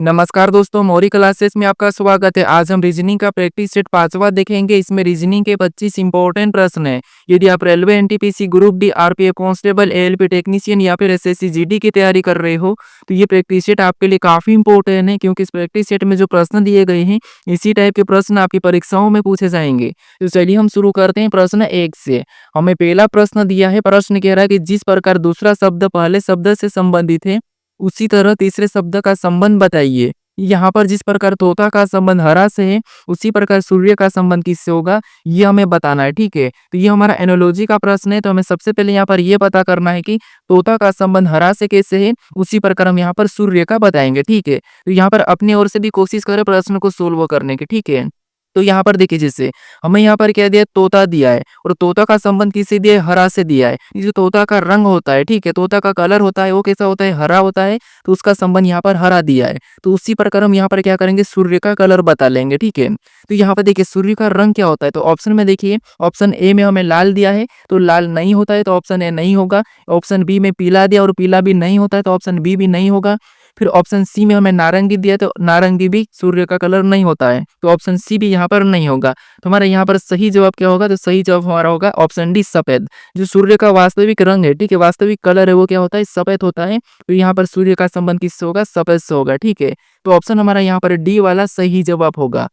नमस्कार दोस्तों, मौरी क्लासेस में आपका स्वागत है। आज हम रीजनिंग का प्रैक्टिस सेट 5वां देखेंगे। इसमें रीजनिंग के 25 इंपॉर्टेंट प्रश्न हैं। यदि आप railway, NTPC, group D, RPF constable, ALP technician या फिर एसएससी जीडी की तैयारी कर रहे हो तो ये प्रैक्टिस सेट आपके लिए काफी इंपॉर्टेंट है, क्योंकि इस प्रैक्टिस सेट में जो प्रश्न दिए गए हैं इसी टाइप के प्रश्न आपकी परीक्षाओं में पूछे जाएंगे। तो चलिए हम शुरू करते हैं प्रश्न 1 से। हमें पहला प्रश्न दिया है। प्रश्न कह रहा है कि जिस प्रकार दूसरा शब्द पहले शब्द से संबंधित है उसी तरह तीसरे शब्द का संबंध बताइए। यहाँ पर जिस प्रकार तोता का संबंध हरा से है उसी प्रकार सूर्य का संबंध किससे होगा, ये हमें बताना है। ठीक है, तो ये हमारा एनोलॉजी का प्रश्न है। तो हमें सबसे पहले यहाँ पर ये पता करना है कि तोता का संबंध हरा से कैसे है, उसी प्रकार हम यहाँ पर सूर्य का बताएंगे। ठीक है, तो यहाँ पर अपनी ओर से भी कोशिश करें प्रश्न को सोल्व करने की। ठीक है, तो यहाँ पर देखिए, जैसे हमें यहाँ पर क्या दिया, तोता दिया है और तोता का संबंध किससे दिया है, हरा से दिया है। ये जो तोता का रंग होता है, ठीक है, तोता का कलर होता है वो कैसा होता है, हरा होता है, तो उसका संबंध यहाँ पर हरा दिया है। तो उसी प्रकार हम यहाँ पर क्या करेंगे, सूर्य का कलर बता लेंगे। ठीक है, तो यहाँ पर देखिए सूर्य का रंग क्या होता है, तो ऑप्शन में देखिए, ऑप्शन ए में हमें लाल दिया है तो लाल नहीं होता है, तो ऑप्शन ए नहीं होगा। ऑप्शन बी में पीला दिया और पीला भी नहीं होता है, तो ऑप्शन बी भी नहीं होगा। फिर ऑप्शन सी में हमें नारंगी दिया तो नारंगी भी सूर्य का कलर नहीं होता है, तो ऑप्शन सी भी यहाँ पर नहीं होगा। तो हमारा यहाँ पर सही जवाब क्या होगा, तो सही जवाब हमारा होगा ऑप्शन डी, सफेद। जो सूर्य का वास्तविक रंग है, ठीक है, वास्तविक कलर है, वो क्या होता है, सफेद होता है। तो यहाँ पर सूर्य का संबंध किससे होगा, सफेद से होगा। ठीक है, तो ऑप्शन हमारा यहाँ पर डी वाला सही जवाब होगा।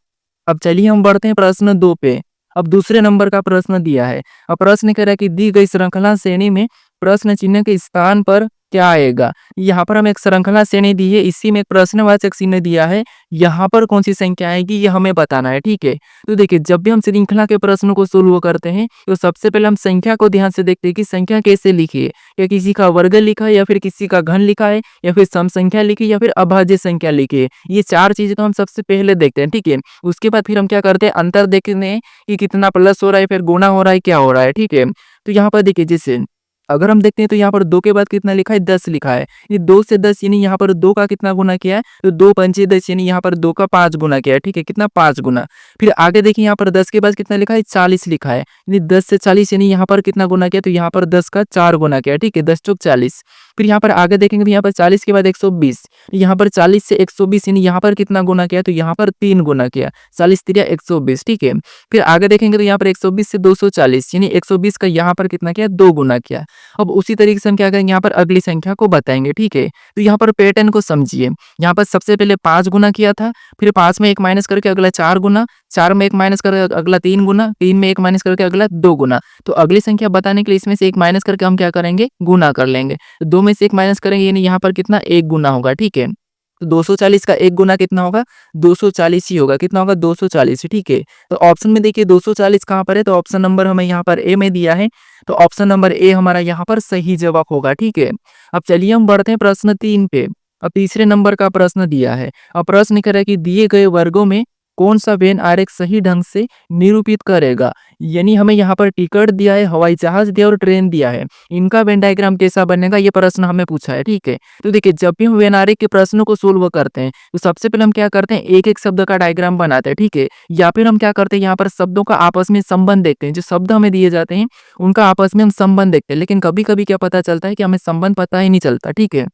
अब चलिए हम बढ़ते हैं प्रश्न 2 पे। अब दूसरे नंबर का प्रश्न दिया है। अब प्रश्न कह रहा है कि दी गई श्रृंखला श्रेणी में प्रश्न चिन्ह के स्थान पर क्या आएगा। यहाँ पर हमें एक श्रृंखला श्रेणी दी है, इसी में एक प्रश्नवाचक चिन्ह दिया है, यहाँ पर कौन सी संख्या आएगी ये हमें बताना है। ठीक है, तो देखिए जब भी हम श्रृंखला के प्रश्नों को सोल्व करते हैं तो सबसे पहले हम संख्या को ध्यान से देखते हैं कि संख्या कैसे लिखी है, या किसी का वर्ग लिखा है या फिर किसी का घन लिखा है या फिर सम संख्या लिखी है या फिर अभाज्य संख्या लिखी है। ये चार चीजें तो हम सबसे पहले देखते हैं। ठीक है, उसके बाद फिर हम क्या करते हैं, अंतर देखते हैं कि कितना प्लस हो रहा है, फिर गुणा हो रहा है, क्या हो रहा है। ठीक है, तो यहाँ पर देखिए, जैसे अगर हम देखते हैं तो यहाँ पर 2 के बाद कितना लिखा है, 10 लिखा है। ये 2 से 10 यानी यहाँ पर 2 का कितना गुना किया है, तो 2 पंचे 10 यानी यहाँ पर 2 का 5 गुना किया है। ठीक है, कितना, 5 गुना। फिर आगे देखिए यहाँ पर 10 के बाद कितना लिखा है, 40 लिखा है, यानी 10 से 40 यानी यहाँ पर कितना गुना किया, तो यहाँ पर 10 का 4 गुना किया। ठीक है, 10 चौक 40। फिर यहाँ पर आगे देखेंगे तो यहाँ पर 40 के बाद 120, यहाँ पर 40 से 120 यानी यहाँ पर कितना गुना किया, तो यहाँ पर 3 गुना किया, 40 3 120। ठीक है, फिर आगे देखेंगे तो यहाँ पर 120 से 240 यानी 120 का यहाँ पर कितना किया, 2 गुना किया। अब उसी तरीके से हम क्या करेंगे, यहाँ पर अगली संख्या को बताएंगे। ठीक है, तो यहाँ पर पैटर्न को समझिए। यहाँ पर सबसे पहले 5 गुना किया था, फिर 5 में 1 माइनस करके अगला 4 गुना, 4 में 1 माइनस करके अगला 3 गुना, 3 में 1 माइनस करके अगला 2 गुना। तो अगली संख्या बताने के लिए इसमें से 1 माइनस करके हम क्या करेंगे, गुना कर लेंगे। तो 2 में से 1 माइनस करेंगे यानी यहाँ पर कितना, 1 गुना होगा। ठीक है, तो 240 का 1 गुना कितना होगा, 240 ही होगा। कितना होगा, 240। ठीक है, तो ऑप्शन में देखिए 240 कहाँ पर है, तो ऑप्शन नंबर हमें यहाँ पर ए में दिया है, तो ऑप्शन नंबर ए हमारा यहाँ पर सही जवाब होगा। ठीक है, अब चलिए हम बढ़ते हैं प्रश्न 3 पे। अब तीसरे नंबर का प्रश्न दिया है। अब प्रश्न कह रहा है कि दिए गए वर्गों में कौन सा वेन आरेख सही ढंग से निरूपित करेगा। यानी हमें यहाँ पर टिकट दिया है, हवाई जहाज दिया और ट्रेन दिया है, इनका वेन डायग्राम कैसा बनेगा ये प्रश्न हमें पूछा है। ठीक है, तो देखिए जब भी हम वेन आरेख के प्रश्नों को सोल्व करते हैं तो सबसे पहले हम क्या करते हैं, एक एक शब्द का डायग्राम बनाते हैं। ठीक है, या फिर हम क्या करते हैं, यहाँ पर शब्दों का आपस में संबंध देखते हैं। जो शब्द हमें दिए जाते हैं उनका आपस में हम संबंध देखते हैं, लेकिन कभी कभी क्या पता चलता है कि हमें संबंध पता ही नहीं चलता। ठीक है,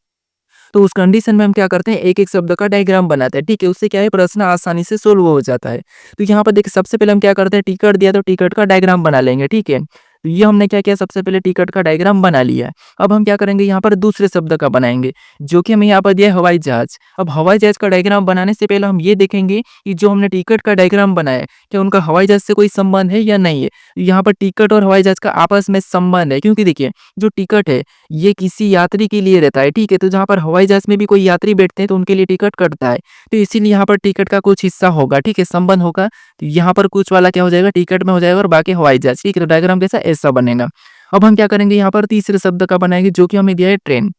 तो उस कंडीशन में हम क्या करते हैं, एक एक शब्द का डायग्राम बनाते हैं। ठीक है, उससे क्या है, प्रश्न आसानी से सोल्व हो जाता है। तो यहाँ पर देखिए सबसे पहले हम क्या करते हैं, टिकट दिया तो टिकट का डायग्राम बना लेंगे। ठीक है, तो ये हमने क्या किया, सबसे पहले टिकट का डायग्राम बना लिया है। अब हम क्या करेंगे, यहाँ पर दूसरे शब्द का बनाएंगे, जो कि हमें यहाँ पर दिया है हवाई जहाज। अब हवाई जहाज का डायग्राम बनाने से पहले हम ये देखेंगे कि जो हमने टिकट का डायग्राम बनाया है क्या उनका हवाई जहाज से कोई संबंध है या नहीं है। यहाँ पर टिकट और हवाई जहाज का आपस में संबंध है, क्योंकि देखिए जो टिकट है ये किसी यात्री के लिए रहता है। ठीक है, तो जहाँ पर हवाई जहाज में भी कोई यात्री बैठते हैं तो उनके लिए टिकट कटता है, तो इसीलिए यहाँ पर टिकट का कुछ हिस्सा होगा। ठीक है, संबंध होगा, तो यहाँ पर कुछ वाला क्या हो जाएगा, टिकट में हो जाएगा और बाकी हवाई जहाज। ठीक है, तो डायग्राम कैसा, ऐसा बनेगा। अब हम क्या करेंगे, यहाँ पर तीसरे शब्द का बनाएंगे, जो कि हमें दिया है ट्रेन।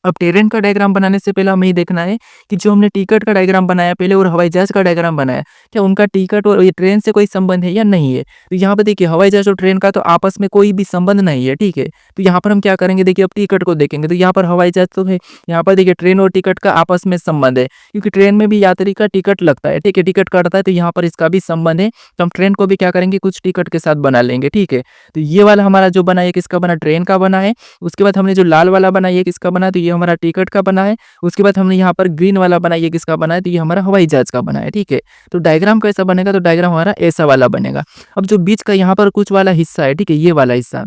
अब ट्रेन का डायग्राम बनाने से पहले हमें ये देखना है कि जो हमने टिकट का डायग्राम बनाया पहले और हवाई जहाज का डायग्राम बनाया, क्या उनका टिकट और ये ट्रेन से कोई संबंध है या नहीं है। तो यहाँ पर देखिए हवाई जहाज और ट्रेन का तो आपस में कोई भी संबंध नहीं है। ठीक है, तो यहाँ पर हम क्या करेंगे, देखिए अब टिकट को देखेंगे तो यहाँ पर हवाई जहाज तो है, यहाँ पर देखिए ट्रेन और टिकट का आपस में संबंध है, क्योंकि ट्रेन में भी यात्री का टिकट लगता है। ठीक है, टिकट कटता है, तो यहाँ पर इसका भी संबंध है। तो हम ट्रेन को भी क्या करेंगे, कुछ टिकट के साथ बना लेंगे। ठीक है, तो ये वाला हमारा जो बना है किसका बना, ट्रेन का बना है। उसके बाद हमने जो लाल वाला बना ये किसका बना, तो ये हमारा टिकट का बना है। उसके बाद हमने यहाँ पर ग्रीन वाला बना, ये किसका बना है, तो ये हमारा हवाई जहाज का बना है, ठीक है। तो डायग्राम कैसा बनेगा, तो डायग्राम हमारा ऐसा वाला बनेगा। अब जो बीच का यहाँ पर कुछ वाला हिस्सा है, ठीक है, ये वाला हिस्सा,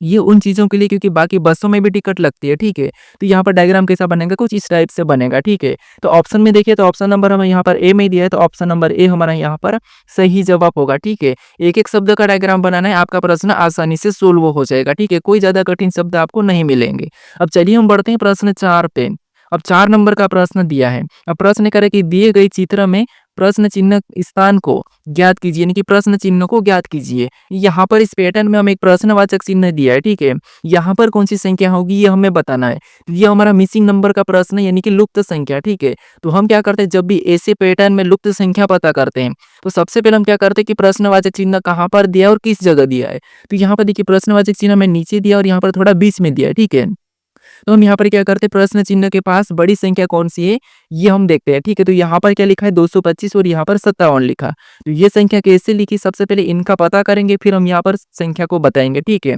ये उन चीज़ों के लिए क्योंकि बाकी बसों में भी टिकट लगती है, ठीक है। तो यहाँ पर डायग्राम कैसा बनेगा, कुछ इस टाइप से बनेगा, ठीक है। तो ऑप्शन में देखिए, तो ऑप्शन नंबर हमें यहाँ पर ए में दिया है, तो ऑप्शन नंबर ए हमारा यहाँ पर सही जवाब होगा, ठीक है। एक-एक शब्द का डायग्राम बनाना है, आपका प्रश्न आसानी से सोल्व हो जाएगा, ठीक है। कोई ज़्यादा कठिन शब्द आपको नहीं मिलेंगे। अब चलिए हम बढ़ते हैं प्रश्न 4 पे। अब 4 नंबर का प्रश्न दिया है। अब प्रश्न करे कि दिए गए चित्र में प्रश्न चिन्ह स्थान को ज्ञात कीजिए, यानी कि प्रश्न चिन्ह को ज्ञात कीजिए। यहाँ पर इस पैटर्न में हमें एक प्रश्नवाचक चिन्ह दिया है, ठीक है। यहाँ पर कौन सी संख्या होगी ये हमें बताना है। तो ये हमारा मिसिंग नंबर का प्रश्न है, यानी कि लुप्त संख्या, ठीक है। तो हम क्या करते हैं, जब भी ऐसे पैटर्न में लुप्त संख्या पता करते हैं, तो सबसे पहले हम क्या करते हैं कि प्रश्नवाचक चिन्ह कहाँ पर दिया है और किस जगह दिया है। तो यहाँ पर देखिए प्रश्नवाचक चिन्ह में नीचे दिया और यहाँ पर थोड़ा बीच में दिया है, ठीक है। तो हम यहाँ पर क्या करते हैं, प्रश्न चिन्ह के पास बड़ी संख्या कौन सी है ये हम देखते हैं, ठीक है। तो यहाँ पर क्या लिखा है 225 और यहाँ पर 57 लिखा। तो ये संख्या कैसे लिखी, सबसे पहले इनका पता करेंगे, फिर हम यहाँ पर संख्या को बताएंगे, ठीक है।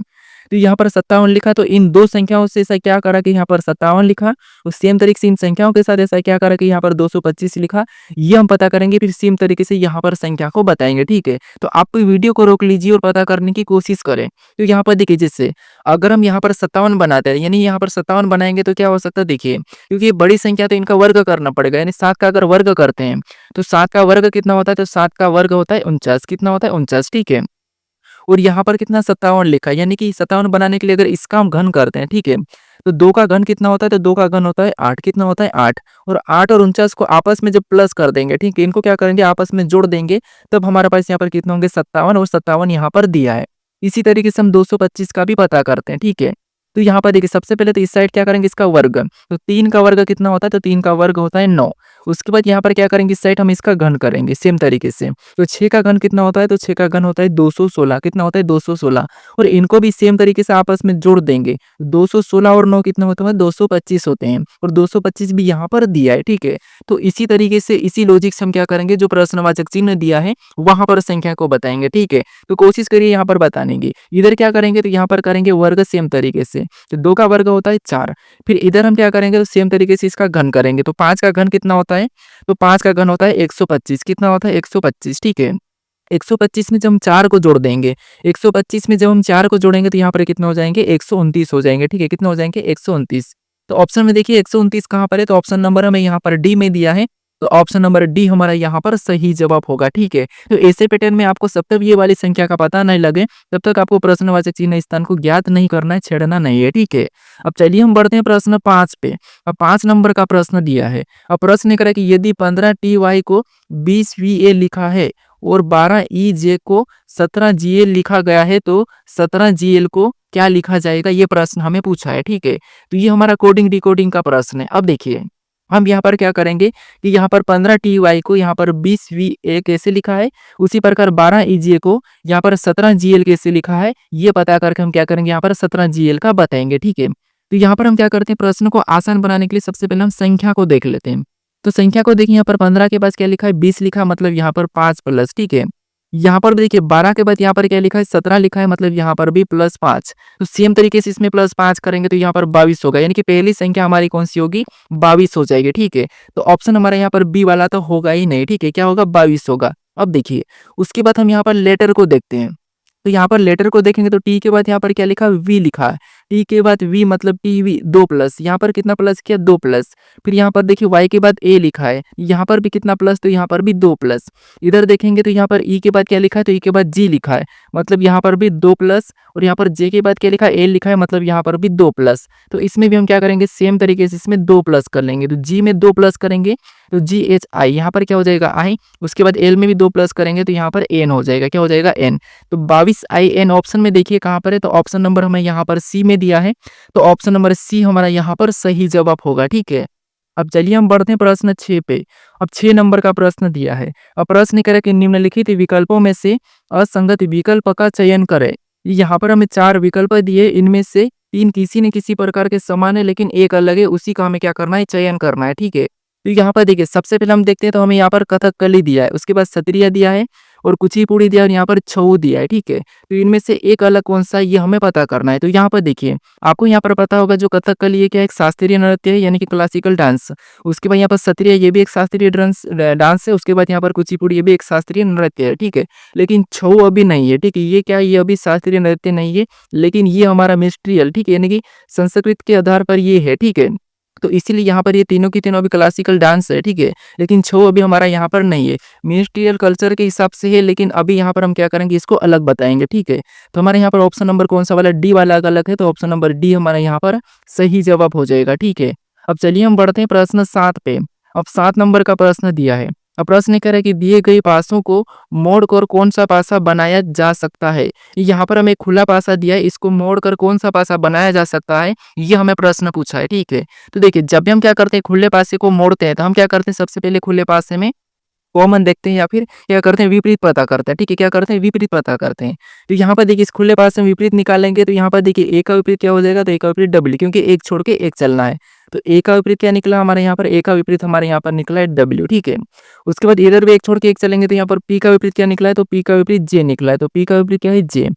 तो यहाँ पर 57 लिखा, तो इन दो संख्याओं से ऐसा क्या करा कि यहाँ पर 57 लिखा, और सेम तरीके से इन संख्याओं के साथ ऐसा क्या करा कि यहाँ पर 225 लिखा। ये हम पता करेंगे, फिर सेम तरीके से यहाँ पर संख्या को बताएंगे, ठीक है। तो आप वीडियो को रोक लीजिए और पता करने की कोशिश करें। तो यहाँ पर देखिए, जैसे अगर हम यहाँ पर 57 बनाते हैं, यानी यहाँ पर 57 बनाएंगे तो क्या हो सकता है, देखिए क्योंकि ये बड़ी संख्या तो इनका वर्ग करना पड़ेगा, यानी 7 का अगर वर्ग करते हैं तो 7 का वर्ग कितना होता है, तो 7 का वर्ग होता है 49, कितना होता है 49, ठीक है। और यहाँ पर कितना 57 लिखा है, यानी कि 57 बनाने के लिए अगर इसका हम घन करते हैं, ठीक है, तो 2 का घन कितना होता है, तो 2 का घन होता है 8, कितना होता है 8। और 8 और 49 को आपस में जब प्लस कर देंगे, ठीक है, इनको क्या करेंगे आपस में जोड़ देंगे, तब हमारे पास यहाँ पर कितने होंगे 57, और 57 यहाँ पर दिया है। इसी तरीके से हम 225 का भी पता करते हैं, ठीक है। तो यहाँ पर देखिए सबसे पहले तो इस साइड क्या करेंगे, इसका वर्ग, तो 3 का वर्ग कितना होता है, तो 3 का वर्ग होता है 9। उसके बाद यहाँ पर क्या करेंगे, इस साइड हम इसका घन करेंगे सेम तरीके से, तो 6 का घन कितना होता है, तो 6 का घन होता है 216, कितना होता है 216। और इनको भी सेम तरीके से आपस में जोड़ देंगे, 216 और 9 कितना होता है 225 होते हैं, और 225 भी यहाँ पर दिया है, ठीक है। तो इसी तरीके से इसी लॉजिक से हम क्या करेंगे, जो प्रश्नवाचक चिन्ह दिया है वहां पर संख्या को बताएंगे, ठीक है। तो कोशिश करिए यहाँ पर बताने की। इधर क्या करेंगे, तो यहाँ पर करेंगे वर्ग सेम तरीके से, तो 2 का वर्ग होता है 4। फिर इधर हम क्या करेंगे, तो सेम तरीके से इसका घन करेंगे, तो 5 का घन कितना होता है, तो 5 का घन होता है 125, कितना होता है 125, ठीक है। 125 में जब हम 4 को जोड़ देंगे, 125 में जब हम 4 को जोड़ेंगे तो यहाँ पर कितना हो जाएंगे 129 हो जाएंगे, ठीक है। कितना हो जाएंगे 129। तो ऑप्शन में देखिए 129 कहाँ पर है, तो ऑप्शन नंबर हमें यहाँ पर डी में दिया है, तो ऑप्शन नंबर डी हमारा यहाँ पर सही जवाब होगा, ठीक है। तो ऐसे पैटर्न में आपको जब तक ये वाली संख्या का पता नहीं लगे तब तक आपको प्रश्नवाचक चिन्ह स्थान को ज्ञात नहीं करना है, छेड़ना नहीं है, ठीक है। अब चलिए हम बढ़ते हैं प्रश्न 5 पे। अब 5 नंबर का प्रश्न दिया है। अब प्रश्न करें कि यदि 15 TY को 20 VA लिखा है और 12 EJ को 17 GL लिखा गया है, तो 17 GL को क्या लिखा जाएगा, ये प्रश्न हमें पूछा है, ठीक है। तो ये हमारा कोडिंग डिकोडिंग का प्रश्न है। अब देखिए हम यहाँ पर क्या करेंगे कि यहाँ पर 15 TY को यहाँ पर 20 VA कैसे लिखा है, उसी प्रकार 12 EJ को यहाँ पर 17 GL कैसे लिखा है, ये पता करके हम क्या करेंगे, यहाँ पर 17 GL का बताएंगे, ठीक है। तो यहाँ पर हम क्या करते हैं, प्रश्न को आसान बनाने के लिए सबसे पहले हम संख्या को देख लेते हैं। तो संख्या को देखिए, यहाँ पर 15 के पास क्या लिखा है 20 लिखा, मतलब यहाँ पर 5 प्लस, ठीक है। यहाँ पर भी देखिए 12 के बाद यहाँ पर क्या लिखा है 17 लिखा है, मतलब यहाँ पर भी प्लस 5। तो सेम तरीके से इसमें प्लस 5 करेंगे तो यहाँ पर 22 होगा, यानी कि पहली संख्या हमारी कौन सी होगी 22 हो जाएगी, ठीक है। तो ऑप्शन हमारा यहाँ पर बी वाला तो होगा ही नहीं, ठीक है, क्या होगा 22 होगा। अब देखिए उसके बाद हम यहाँ पर लेटर को देखते हैं। तो यहाँ पर लेटर को देखेंगे तो टी के बाद यहाँ पर क्या लिखा है वी लिखा है, टी के बाद वी मतलब टी वी 2 प्लस, यहाँ पर कितना प्लस किया 2 प्लस। फिर यहाँ पर देखिए वाई के बाद ए लिखा है, यहाँ पर भी कितना प्लस, तो यहाँ पर भी 2 प्लस। इधर देखेंगे तो यहाँ पर ई के बाद क्या लिखा है, तो ई के बाद जी लिखा है, मतलब यहाँ पर भी 2 प्लस। और यहाँ पर जे के बाद क्या लिखा है एल लिखा है, मतलब यहाँ पर भी 2 प्लस। तो इसमें भी हम क्या करेंगे सेम तरीके से इसमें 2 प्लस कर लेंगे, तो जी में 2 प्लस करेंगे तो जी एच आई, यहाँ पर क्या हो जाएगा आई। उसके बाद एल में भी 2 प्लस करेंगे तो यहाँ पर एन हो जाएगा, क्या हो जाएगा एन। तो 22 IN ऑप्शन में देखिए कहाँ पर है, तो ऑप्शन नंबर हमें यहाँ पर सी में दिया है, तो ऑप्शन नंबर सी हमारा यहाँ पर सही जवाब होगा, ठीक है। अब चलिए हम बढ़ते हैं प्रश्न 6 पे। अब 6 नंबर का प्रश्न दिया है। अब प्रश्न करें कि निम्नलिखित विकल्पों में से असंगत विकल्प का चयन करें। यहाँ पर हमें 4 विकल्प दिए, इनमें से 3 किसी न किसी प्रकार के समान है लेकिन एक अलग है, उसी का हमें क्या करना है चयन करना है, ठीक है। तो यहाँ पर देखिए सबसे पहले हम देखते हैं, तो हमें यहाँ पर कथकली दिया है, उसके बाद सत्रिया दिया है, और कुचिपुड़ी दिया और यहाँ पर छऊ दिया है, ठीक है। तो इनमें से एक अलग कौन-सा है ये हमें पता करना है। तो यहाँ पर देखिए, आपको यहाँ पर पता होगा जो कथकली ये क्या है, एक शास्त्रीय नृत्य है यानी कि क्लासिकल डांस। उसके बाद यहाँ पर सत्रिया ये भी एक शास्त्रीय डांस है। उसके बाद यहाँ पर कुचिपुड़ी ये भी एक शास्त्रीय नृत्य है, ठीक है। लेकिन छऊ अभी नहीं है, ठीक है। ये क्या है, ये अभी शास्त्रीय नृत्य नहीं है, लेकिन ये हमारा मिनिस्ट्रियल, ठीक है, यानी कि संस्कृत के आधार पर ये है, ठीक है। तो इसीलिए यहाँ पर ये तीनों की तीनों अभी क्लासिकल डांस है, ठीक है। लेकिन छऊ अभी हमारा यहाँ पर नहीं है, मिनिस्ट्रियल कल्चर के हिसाब से है, लेकिन अभी यहाँ पर हम क्या करेंगे, इसको अलग बताएंगे, ठीक है। तो हमारे यहाँ पर ऑप्शन नंबर कौन सा वाला, डी वाला अलग है, तो ऑप्शन नंबर डी हमारा यहाँ पर सही जवाब हो जाएगा, ठीक है। अब चलिए हम बढ़ते हैं प्रश्न 7 पे। अब 7 नंबर का प्रश्न दिया है। अब प्रश्न कह रहा है कि दिए गए पासों को मोड़कर कौन सा पासा बनाया जा सकता है। यहाँ पर हमें खुला पासा दिया है, इसको मोड़कर कौन सा पासा बनाया जा सकता है, ये हमें प्रश्न पूछा है, ठीक है। तो देखिए, जब भी हम क्या करते हैं, खुले पासे को मोड़ते हैं, तो हम क्या करते हैं, सबसे पहले खुले पासे में कॉमन देखते हैं या फिर क्या करते हैं, विपरीत पता करते हैं, ठीक है। क्या करते हैं, विपरीत पता करते हैं। तो यहाँ पर देखिए, इस खुले पासे में विपरीत निकालेंगे तो यहाँ पर देखिए ए का विपरीत क्या हो जाएगा, तो ए का विपरीत डब्ल्यू, क्योंकि एक छोड़ के एक चलना है। तो ए का विपरीत क्या निकला हमारे यहाँ पर, ए का विपरीत हमारे यहाँ पर निकला है डब्ल्यू, ठीक है। उसके बाद इधर भी एक छोड़ के एक चलेंगे तो यहाँ पर पी का विपरीत क्या निकला है, तो पी का विपरीत जे निकला है। तो पी का विपरीत क्या है, जे।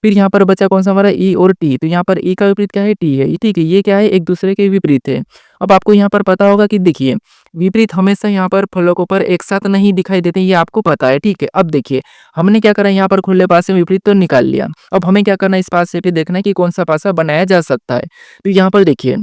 फिर यहाँ पर बचा कौन सा हमारा, ई और टी। तो यहाँ पर ई का विपरीत क्या है, टी है, ठीक है। ये क्या है, एक दूसरे के विपरीत है। अब आपको यहाँ पर पता होगा कि देखिए, विपरीत हमेशा यहाँ पर फलकों पर एक साथ नहीं दिखाई देते, ये आपको पता है, ठीक है। अब देखिए, हमने क्या करा, यहाँ पर खुले पासे में विपरीत तो निकाल लिया। अब हमें क्या करना है, इस पासे पे देखना है कि कौन सा पासा बनाया जा सकता है। तो यहाँ पर देखिए,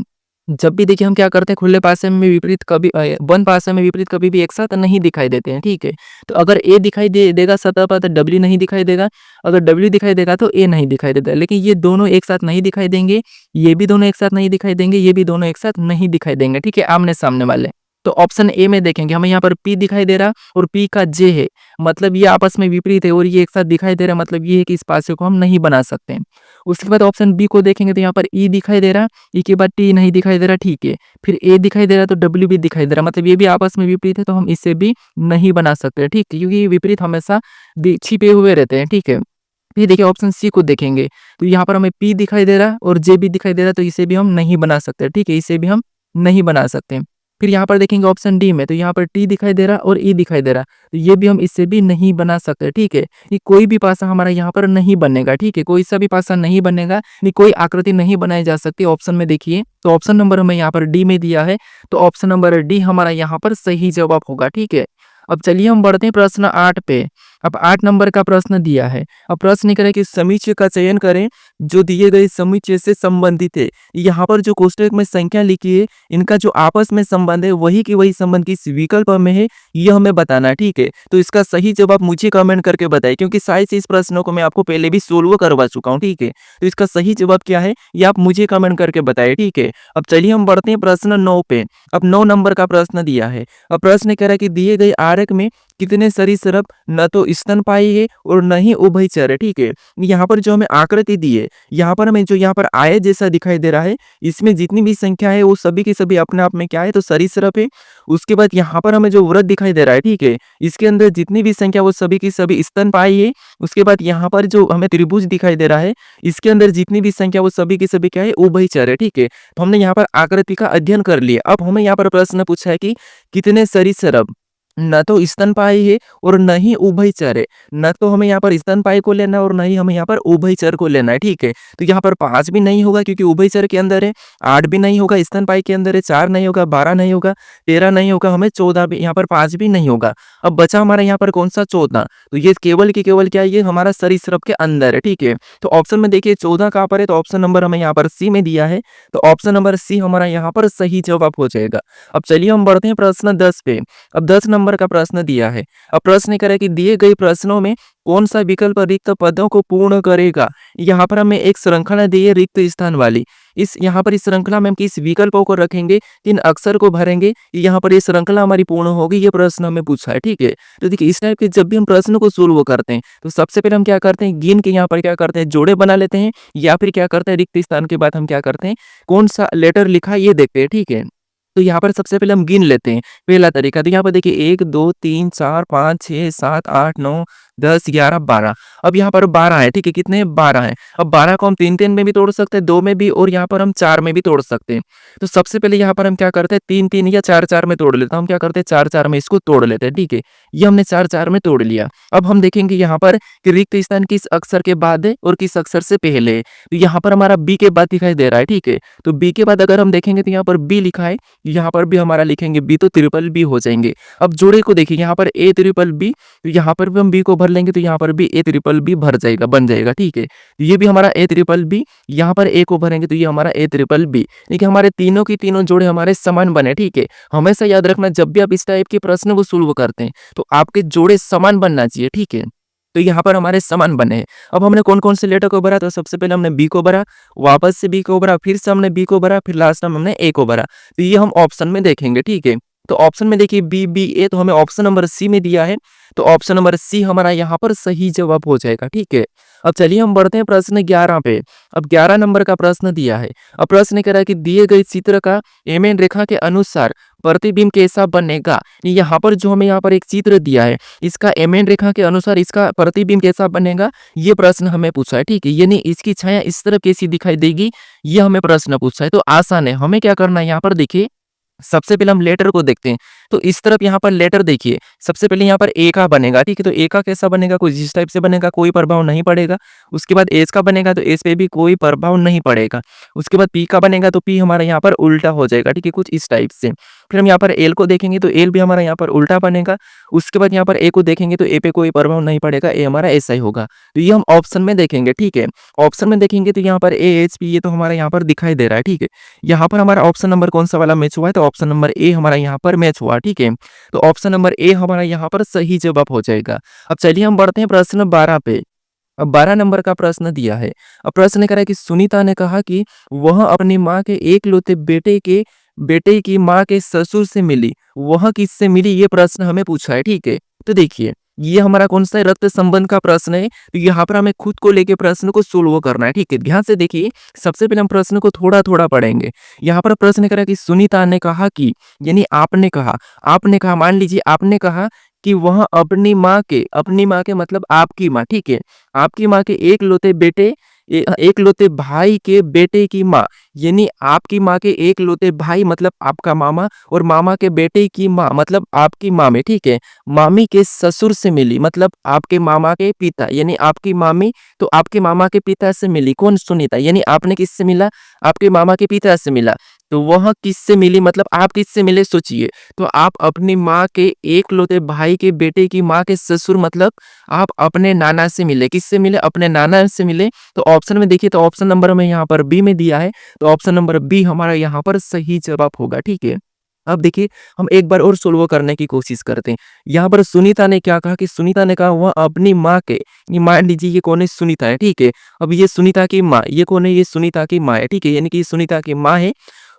जब भी देखिए हम क्या करते हैं, खुले पासे में विपरीत कभी बंद पासे में विपरीत कभी भी एक साथ नहीं दिखाई देते हैं, ठीक है। तो अगर ए दिखाई देगा सतह पर तो डब्ल्यू नहीं दिखाई देगा, अगर डब्ल्यू दिखाई देगा तो ए नहीं दिखाई देता। लेकिन ये दोनों एक साथ नहीं दिखाई देंगे, ये भी दोनों एक साथ नहीं दिखाई देंगे, ये भी दोनों एक साथ नहीं दिखाई देंगे, ठीक है, आमने सामने वाले। तो ऑप्शन ए में देखेंगे, हमें यहाँ पर पी दिखाई दे रहा और पी का जे है, मतलब ये आपस में विपरीत है और ये एक साथ दिखाई दे रहा, मतलब ये है कि इस पासे को हम नहीं बना सकते। उसके बाद ऑप्शन बी को देखेंगे तो यहाँ पर ई दिखाई दे रहा, ई के बाद टी नहीं दिखाई दे रहा, ठीक है। फिर ए दिखाई दे रहा तो डब्ल्यू भी दिखाई दे रहा, मतलब ये भी आपस में विपरीत है, तो हम इसे भी नहीं बना सकते, ठीक है, क्योंकि ये विपरीत हमेशा छिपे हुए रहते हैं, ठीक है। फिर देखिए ऑप्शन सी को देखेंगे तो यहाँ पर हमें पी दिखाई दे रहा और जे भी दिखाई दे रहा, तो इसे भी हम नहीं बना सकते, ठीक है, इसे भी हम नहीं बना सकते। फिर यहाँ पर देखेंगे ऑप्शन डी में, तो यहाँ पर टी दिखाई दे रहा और ई दिखाई दे रहा, तो ये भी हम इससे भी नहीं बना सकते, ठीक है। ये कोई भी पासा हमारा यहाँ पर नहीं बनेगा, ठीक है, कोई सा भी पासा नहीं बनेगा, नहीं कोई आकृति नहीं बनाई जा सकती। ऑप्शन में देखिए, तो ऑप्शन नंबर हमें यहाँ पर डी में दिया है, तो ऑप्शन नंबर डी हमारा यहाँ पर सही जवाब होगा, ठीक है। अब चलिए हम बढ़ते हैं प्रश्न 8 पे। अब 8 नंबर का प्रश्न दिया है। अब प्रश्न करें कि समुच्चय का चयन करें जो दिए गए समुच्चय से संबंधित है। यहाँ पर जो कोष्ठक में संख्या लिखी है, इनका जो आपस में संबंध है वही की वही संबंध किस विकल्प में है, ये हमें बताना है, ठीक है। तो इसका सही जवाब मुझे कमेंट करके बताइए, क्योंकि शायद से इस प्रश्नों को मैं आपको पहले भी सोल्व करवा चुका हूँ, ठीक है। तो इसका सही जवाब क्या है ये आप मुझे कमेंट करके बताइए, ठीक है। अब चलिए हम बढ़ते हैं प्रश्न 9 पे। अब 9 नंबर का प्रश्न दिया है। अब प्रश्न कह रहा है कि दिए गए आरेख में कितने सरीसृप न तो स्तनपायी है और न ही उभयचर है, ठीक है। यहाँ पर जो हमें आकृति दी है, यहाँ पर हमें जो यहाँ पर आयत जैसा दिखाई दे रहा है, इसमें जितनी भी संख्या है वो सभी की सभी अपने आप में क्या है, तो सरीसृप है। उसके बाद यहाँ पर हमें जो वृत्त दिखाई दे रहा है, ठीक है, इसके अंदर जितनी भी संख्या वो सभी की सभी स्तनपायी है। उसके बाद यहाँ पर जो हमें त्रिभुज दिखाई दे रहा है, इसके अंदर जितनी भी संख्या वो सभी की सभी क्या है, उभयचर है, ठीक है। तो हमने यहाँ पर आकृति का अध्ययन कर लिया। अब हमें यहाँ पर प्रश्न पूछा है कि कितने सरीसृप न तो स्तनपायी है और न ही उभयचर है। न तो हमें यहाँ पर स्तनपायी को लेना है और न ही हमें यहाँ पर उभयचर को लेना है, ठीक है। तो यहाँ पर 5 भी नहीं होगा क्योंकि उभयचर के अंदर है, 8 भी नहीं होगा स्तनपायी के अंदर है, 4 नहीं होगा, 12 नहीं होगा, 13 नहीं होगा, हमें 14 भी, यहाँ पर 5 भी नहीं होगा। अब बचा हमारा यहाँ पर कौन सा 14, तो ये केवल की केवल क्या है, ये हमारा सरीसृप के अंदर है, ठीक है। तो ऑप्शन में देखिए 14 कहाँ पर है, तो ऑप्शन नंबर हमें यहाँ पर सी में दिया है, तो ऑप्शन नंबर सी हमारा यहाँ पर सही जवाब हो जाएगा। अब चलिए हम बढ़ते हैं प्रश्न 10 पे। अब 10 नंबर का प्रश्न दिया है। अब प्रश्न करें कि दिए गए प्रश्नों में कौन सा विकल्प रिक्त पदों को पूर्ण करेगा। यहाँ पर हमें एक श्रृंखला दी है रिक्त स्थान वाली। इस यहाँ पर इस श्रृंखला में हम किस विकल्पों को रखेंगे, किन अक्षर को भरेंगे, यहाँ पर ये श्रृंखला हमारी पूर्ण होगी, ये प्रश्न हमें पूछा है, ठीक है। तो देखिए इस टाइप के जब भी हम प्रश्न को सोल्व करते हैं तो सबसे पहले हम क्या करते हैं, गिन के यहाँ पर क्या करते हैं, जोड़े बना लेते हैं, या फिर क्या करते हैं रिक्त स्थान के बाद हम क्या करते हैं, कौन सा लेटर लिखा ये देखते हैं, ठीक है। तो यहाँ पर सबसे पहले हम गिन लेते हैं। पहला तरीका तो यहाँ पर देखिए 1, 2, 3, 4, 5, 6, 7, 8, 9, 10, 11, 12। अब यहाँ पर 12 है, ठीक है, कितने हैं? 12 हैं। अब 12 को हम 3-3 में भी तोड़ सकते हैं, 2 में भी, और यहाँ पर हम 4 में भी तोड़ सकते हैं। तो सबसे पहले यहाँ पर हम क्या करते हैं, 3-3 या 4-4 में तोड़ लेते हैं। हम क्या करते हैं, 4-4 में इसको तोड़ लेते हैं, ठीक है। ये हमने 4-4 में तोड़ लिया। अब हम देखेंगे यहाँ पर कि रिक्त स्थान किस अक्षर के बाद है और किस अक्षर से पहले है। तो यहाँ पर हमारा बी के बाद दिखाई दे रहा है, ठीक है। तो बी के बाद अगर हम देखेंगे तो यहाँ पर बी लिखा है, यहाँ पर भी हमारा लिखेंगे बी, तो ट्रिपल बी हो जाएंगे। अब जोड़े को देखिए, यहाँ पर ए ट्रिपल बी, तो यहाँ पर भी हम बी को भर लेंगे, तो यहाँ पर भी ए ट्रिपल बी भर जाएगा, बन जाएगा, ठीक है। ये भी हमारा ए ट्रिपल बी, यहाँ पर ए को भरेंगे तो ये हमारा ए ट्रिपल बी। देखिए हमारे तीनों की तीनों जोड़े हमारे समान बने, ठीक है। हमेशा याद रखना, जब भी आप इस टाइप के प्रश्न को सोल्व करते हैं तो आपके जोड़े समान बनना चाहिए, ठीक है। तो यहाँ पर हमारे समान बने हैं। अब हमने कौन कौन से लेटर को भरा, तो सबसे पहले हमने बी को भरा, वापस से बी को भरा, फिर से हमने बी को भरा, फिर लास्ट में हमने ए को भरा। तो ये हम ऑप्शन में देखेंगे, ठीक है। तो ऑप्शन में देखिए बी बी ए, तो हमें ऑप्शन नंबर सी में दिया है, तो ऑप्शन नंबर सी हमारा यहाँ पर सही जवाब हो जाएगा, ठीक है। अब चलिए हम बढ़ते हैं प्रश्न 11 पे। अब 11 नंबर का प्रश्न दिया है। अब प्रश्न कह रहा है कि दिए गए चित्र का एमएन रेखा के अनुसार प्रतिबिंब कैसा बनेगा। यहाँ पर जो हमें यहाँ पर एक चित्र दिया है, इसका एमएन रेखा के अनुसार इसका प्रतिबिंब कैसा बनेगा, ये प्रश्न हमें पूछा है, ठीक है। यानी इसकी छाया इस तरफ कैसी दिखाई देगी, ये हमें प्रश्न पूछा है। तो आसान है, हमें क्या करना है, यहाँ पर देखिए सबसे पहले हम लेटर को देखते हैं। तो इस तरफ यहाँ पर लेटर देखिए, सबसे पहले यहाँ पर ए का बनेगा, ठीक है। तो ए का कैसा बनेगा, कुछ इस टाइप से बनेगा, कोई प्रभाव नहीं पड़ेगा। उसके बाद एस का बनेगा, तो एस पे भी कोई प्रभाव नहीं पड़ेगा। उसके बाद पी का बनेगा, तो पी हमारा यहाँ पर उल्टा हो जाएगा, ठीक है, कुछ इस टाइप से। फिर हम यहाँ पर एल को देखेंगे, तो एल भी हमारा यहाँ पर उल्टा बनेगा। उसके बाद यहाँ पर ए को देखेंगे, तो ए पे कोई प्रभाव नहीं पड़ेगा, ए हमारा ऐसा ही होगा। तो ये हम ऑप्शन में देखेंगे, ठीक है। ऑप्शन में देखेंगे तो यहाँ पर ए एच पी, ये तो हमारा यहाँ पर दिखाई दे रहा है, ठीक है। यहाँ पर हमारा ऑप्शन नंबर कौन सा वाला मैच हुआ है, तो ऑप्शन नंबर ए हमारा यहाँ पर मैच हुआ, ठीक है। तो ऑप्शन नंबर ए हमारा यहाँ पर सही जवाब हो जाएगा। अब चलिए हम बढ़ते हैं प्रश्न 12 पे। अब 12 नंबर का प्रश्न दिया है। अब प्रश्न कह रहा है कि सुनीता ने कहा कि वह अपनी माँ के एकलौते बेटे की माँ के ससुर से मिली, वह किससे मिली, ये प्रश्न हमें पूछा है, ठीक है। तो देखिए ये हमारा कौन सा है, रक्त संबंध का प्रश्न है। तो यहाँ पर हमें खुद को लेके प्रश्न को सोल्व करना है, ठीक है। ध्यान से देखिए, सबसे पहले हम प्रश्न को थोड़ा थोड़ा पढ़ेंगे। यहाँ पर प्रश्न करा कि सुनीता ने कहा कि, यानी आपने कहा, मान लीजिए आपने कहा कि वह अपनी माँ के मतलब आपकी माँ, ठीक है, आपकी माँ के एकलौते भाई के बेटे की माँ, यानी आपकी माँ के एकलौते भाई मतलब आपका मामा, और मामा के बेटे की माँ मतलब आपकी मामी, ठीक है, मामी के ससुर से मिली मतलब आपके मामा के पिता, यानी आपकी मामी तो आपके मामा के पिता से मिली, कौन, सुनीता। यानी आपने किससे मिला, आपके मामा के पिता से मिला। तो वह किससे मिली मतलब आप किससे मिले, सोचिए। तो आप अपनी माँ के एकलौते भाई के बेटे की माँ के ससुर मतलब आप अपने नाना से मिले, किससे मिले, अपने नाना से मिले। तो ऑप्शन में देखिए, तो ऑप्शन नंबर में यहाँ पर बी में दिया है, तो ऑप्शन नंबर बी हमारा यहाँ पर सही जवाब होगा, ठीक है। अब देखिए हम एक बार और सोल्व करने की कोशिश करते हैं। यहाँ पर सुनीता ने क्या कहा कि सुनीता ने कहा वह अपनी माँ के, ये मान लीजिए ये कौन है, सुनीता है, ठीक है। अब ये सुनीता की माँ, ये कौन है, ये सुनीता की माँ है, ठीक है, यानी कि सुनीता की माँ है,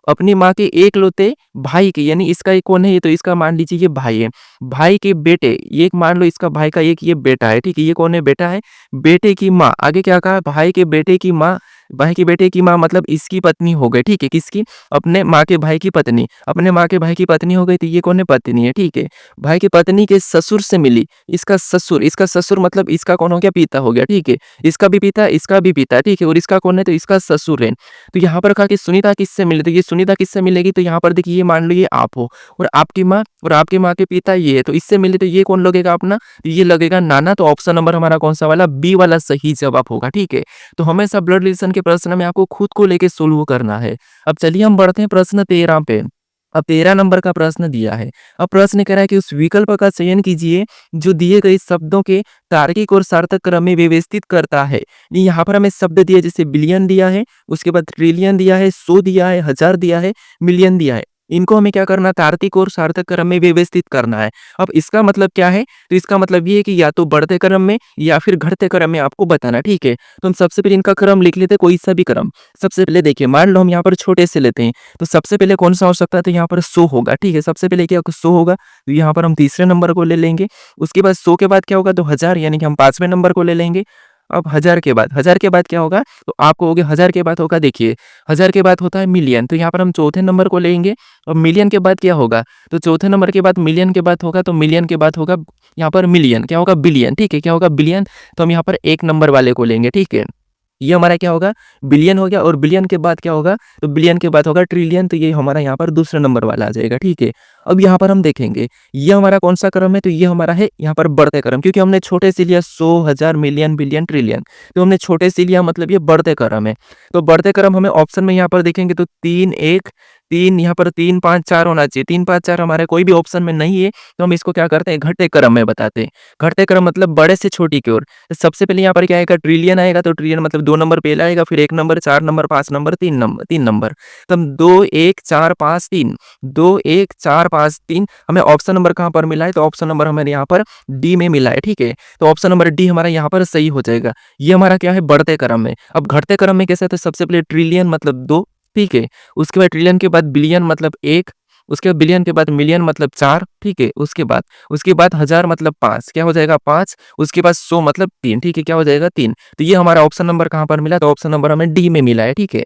अपनी माँ के एकलौते भाई के, यानी इसका एक कौन है, ये तो इसका मान लीजिए ये भाई है, भाई के बेटे, ये एक मान लो इसका भाई का एक ये बेटा है, ठीक है, ये कौन है, बेटा है, बेटे की माँ, आगे क्या कहा, भाई के बेटे की माँ, भाई के बेटे की माँ मतलब इसकी पत्नी हो गई, ठीक है, किसकी, अपने माँ के भाई की पत्नी, अपने माँ के भाई की पत्नी हो गई, तो ये कौन है, पत्नी है, ठीक है। भाई की पत्नी के ससुर से मिली, इसका ससुर मतलब इसका कौन हो गया, पिता हो गया, ठीक है, इसका भी पिता, ठीक है, और इसका कौन है, तो इसका ससुर है। तो यहाँ पर कहा कि सुनीता किससे मिली, तो ये सुनीता किससे मिलेगी, तो यहाँ पर देखिए ये मान लो ये आप हो, और आपकी माँ और आपकी माँ के पिता ये है, तो इससे मिले, तो ये कौन लगेगा अपना, तो ये लगेगा नाना। तो ऑप्शन नंबर हमारा कौन सा वाला, बी वाला सही जवाब होगा, ठीक है। तो हमेशा ब्लड रिलेशन के प्रश्न में आपको खुद को लेके सोल्व करना है। अब चलिए हम बढ़ते हैं प्रश्न 13 पे। अब 13 नंबर का प्रश्न दिया है। अब प्रश्न कह रहा है कि उस विकल्प का चयन कीजिए जो दिए गए शब्दों के तार्किक और सार्थक क्रम में व्यवस्थित करता है। यहाँ पर हमें शब्द दिया, जैसे बिलियन दिया है, उसके बाद ट्रिलियन दिया है, 100 दिया है, 1000 दिया है, मिलियन दिया है। इनको हमें क्या करना, तार्किक और सार्थक क्रम में व्यवस्थित करना है। अब इसका मतलब क्या है, तो इसका मतलब ये है कि या तो बढ़ते क्रम में या फिर घटते क्रम में आपको बताना, ठीक है। तो हम सबसे पहले इनका क्रम लिख लेते हैं, कोई सा भी क्रम। सबसे पहले देखिए, मान लो हम यहाँ पर छोटे से लेते हैं, तो सबसे पहले कौन सा हो सकता है, तो यहाँ पर 100 होगा, ठीक है। सबसे पहले क्या 100 होगा, तो यहाँ पर हम तीसरे नंबर को ले लेंगे। उसके बाद 100 के बाद क्या होगा, तो 1000, यानी कि हम 5वें नंबर को ले लेंगे। अब 1000 के बाद क्या होगा? तो आपको हो गया 1000 के बाद होगा देखिए, 1000 के बाद होता है मिलियन, तो यहाँ पर हम चौथे नंबर को लेंगे और मिलियन के बाद क्या होगा? तो चौथे नंबर के बाद मिलियन के बाद होगा तो मिलियन के बाद होगा यहाँ पर मिलियन, क्या होगा? बिलियन, ठीक है? क्या होगा? बिलियन, तो हम यहाँ पर 1 नंबर वाले को लेंगे, ठीक है? ये हमारा क्या होगा? बिलियन हो गया और बिलियन के बाद क्या होगा? तो बिलियन के बाद होगा ट्रिलियन, तो ये हमारा यहाँ पर दूसरा नंबर वाला आ जाएगा, ठीक है? अब यहाँ पर हम देखेंगे, ये हमारा कौन-सा क्रम है? तो ये हमारा है यहाँ पर बढ़ते क्रम, क्योंकि हमने छोटे से लिया 100, 1000, मिलियन, बिलियन, ट्रिलियन, तो हमने छोटे से लिया मतलब ये बढ़ते क्रम है। तो बढ़ते क्रम हमें ऑप्शन में यहाँ पर देखेंगे तो 3, 1, 3 यहाँ पर 3, 5, 4 होना चाहिए। 3, 5, 4 हमारे कोई भी ऑप्शन में नहीं है, तो हम इसको क्या करते हैं? घटते क्रम में बताते हैं। घटते क्रम मतलब बड़े से छोटी की ओर। तो सबसे पहले यहाँ पर क्या आएगा? ट्रिलियन आएगा, तो ट्रिलियन मतलब 2 नंबर पहले आएगा, फिर 1 नंबर, 4 नंबर, 5 नंबर, 3 नंबर। तो हम 2, 1, 4, 5, 3, 2, 1, 4, 5, 3, हमें ऑप्शन नंबर कहाँ पर मिला है? तो ऑप्शन नंबर हमारे यहाँ पर डी में मिला है, ठीक है? तो ऑप्शन नंबर डी हमारा यहाँ पर सही हो जाएगा। ये हमारा क्या है? बढ़ते क्रम में। अब घटते क्रम में कैसे? तो सबसे पहले ट्रिलियन मतलब 2, ठीक है? उसके बाद ट्रिलियन के बाद बिलियन मतलब 1, उसके बाद बिलियन के बाद मिलियन मतलब 4, ठीक है? उसके बाद 1000 मतलब 5, क्या हो जाएगा? 5, उसके बाद 100 मतलब 3, ठीक है? क्या हो जाएगा? 3। तो ये हमारा ऑप्शन नंबर कहाँ पर मिला? तो ऑप्शन नंबर हमें डी में मिला है, ठीक है?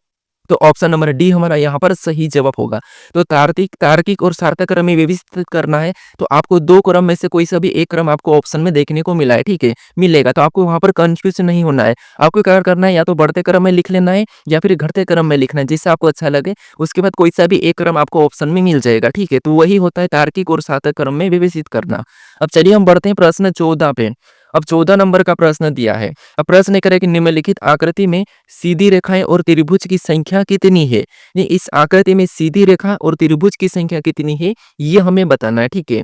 तो ऑप्शन नंबर डी हमारा यहाँ पर सही जवाब होगा। तो तार्किक और सार्थक क्रम में व्यवस्थित करना है, तो आपको 2 क्रम में से कोई सा भी एक क्रम आपको ऑप्शन में देखने को मिला है, ठीक है? मिलेगा, तो आपको वहाँ पर कन्फ्यूज़ नहीं होना है। आपको क्या करना है? या तो बढ़ते क्रम में लिख लेना है या फिर घटते क्रम में लिखना है, जिससे आपको अच्छा लगे। उसके बाद कोई सा भी एक क्रम आपको ऑप्शन में मिल जाएगा, ठीक है? तो वही होता है तार्किक और सार्थक क्रम में व्यवस्थित करना। अब चलिए हम बढ़ते हैं प्रश्न 14 पे। अब 14 नंबर का प्रश्न दिया है। अब प्रश्न करें कि निम्नलिखित आकृति में सीधी रेखाएं और त्रिभुज की संख्या कितनी है? इस आकृति में सीधी रेखा और त्रिभुज की संख्या कितनी है, ये हमें बताना है, ठीक है?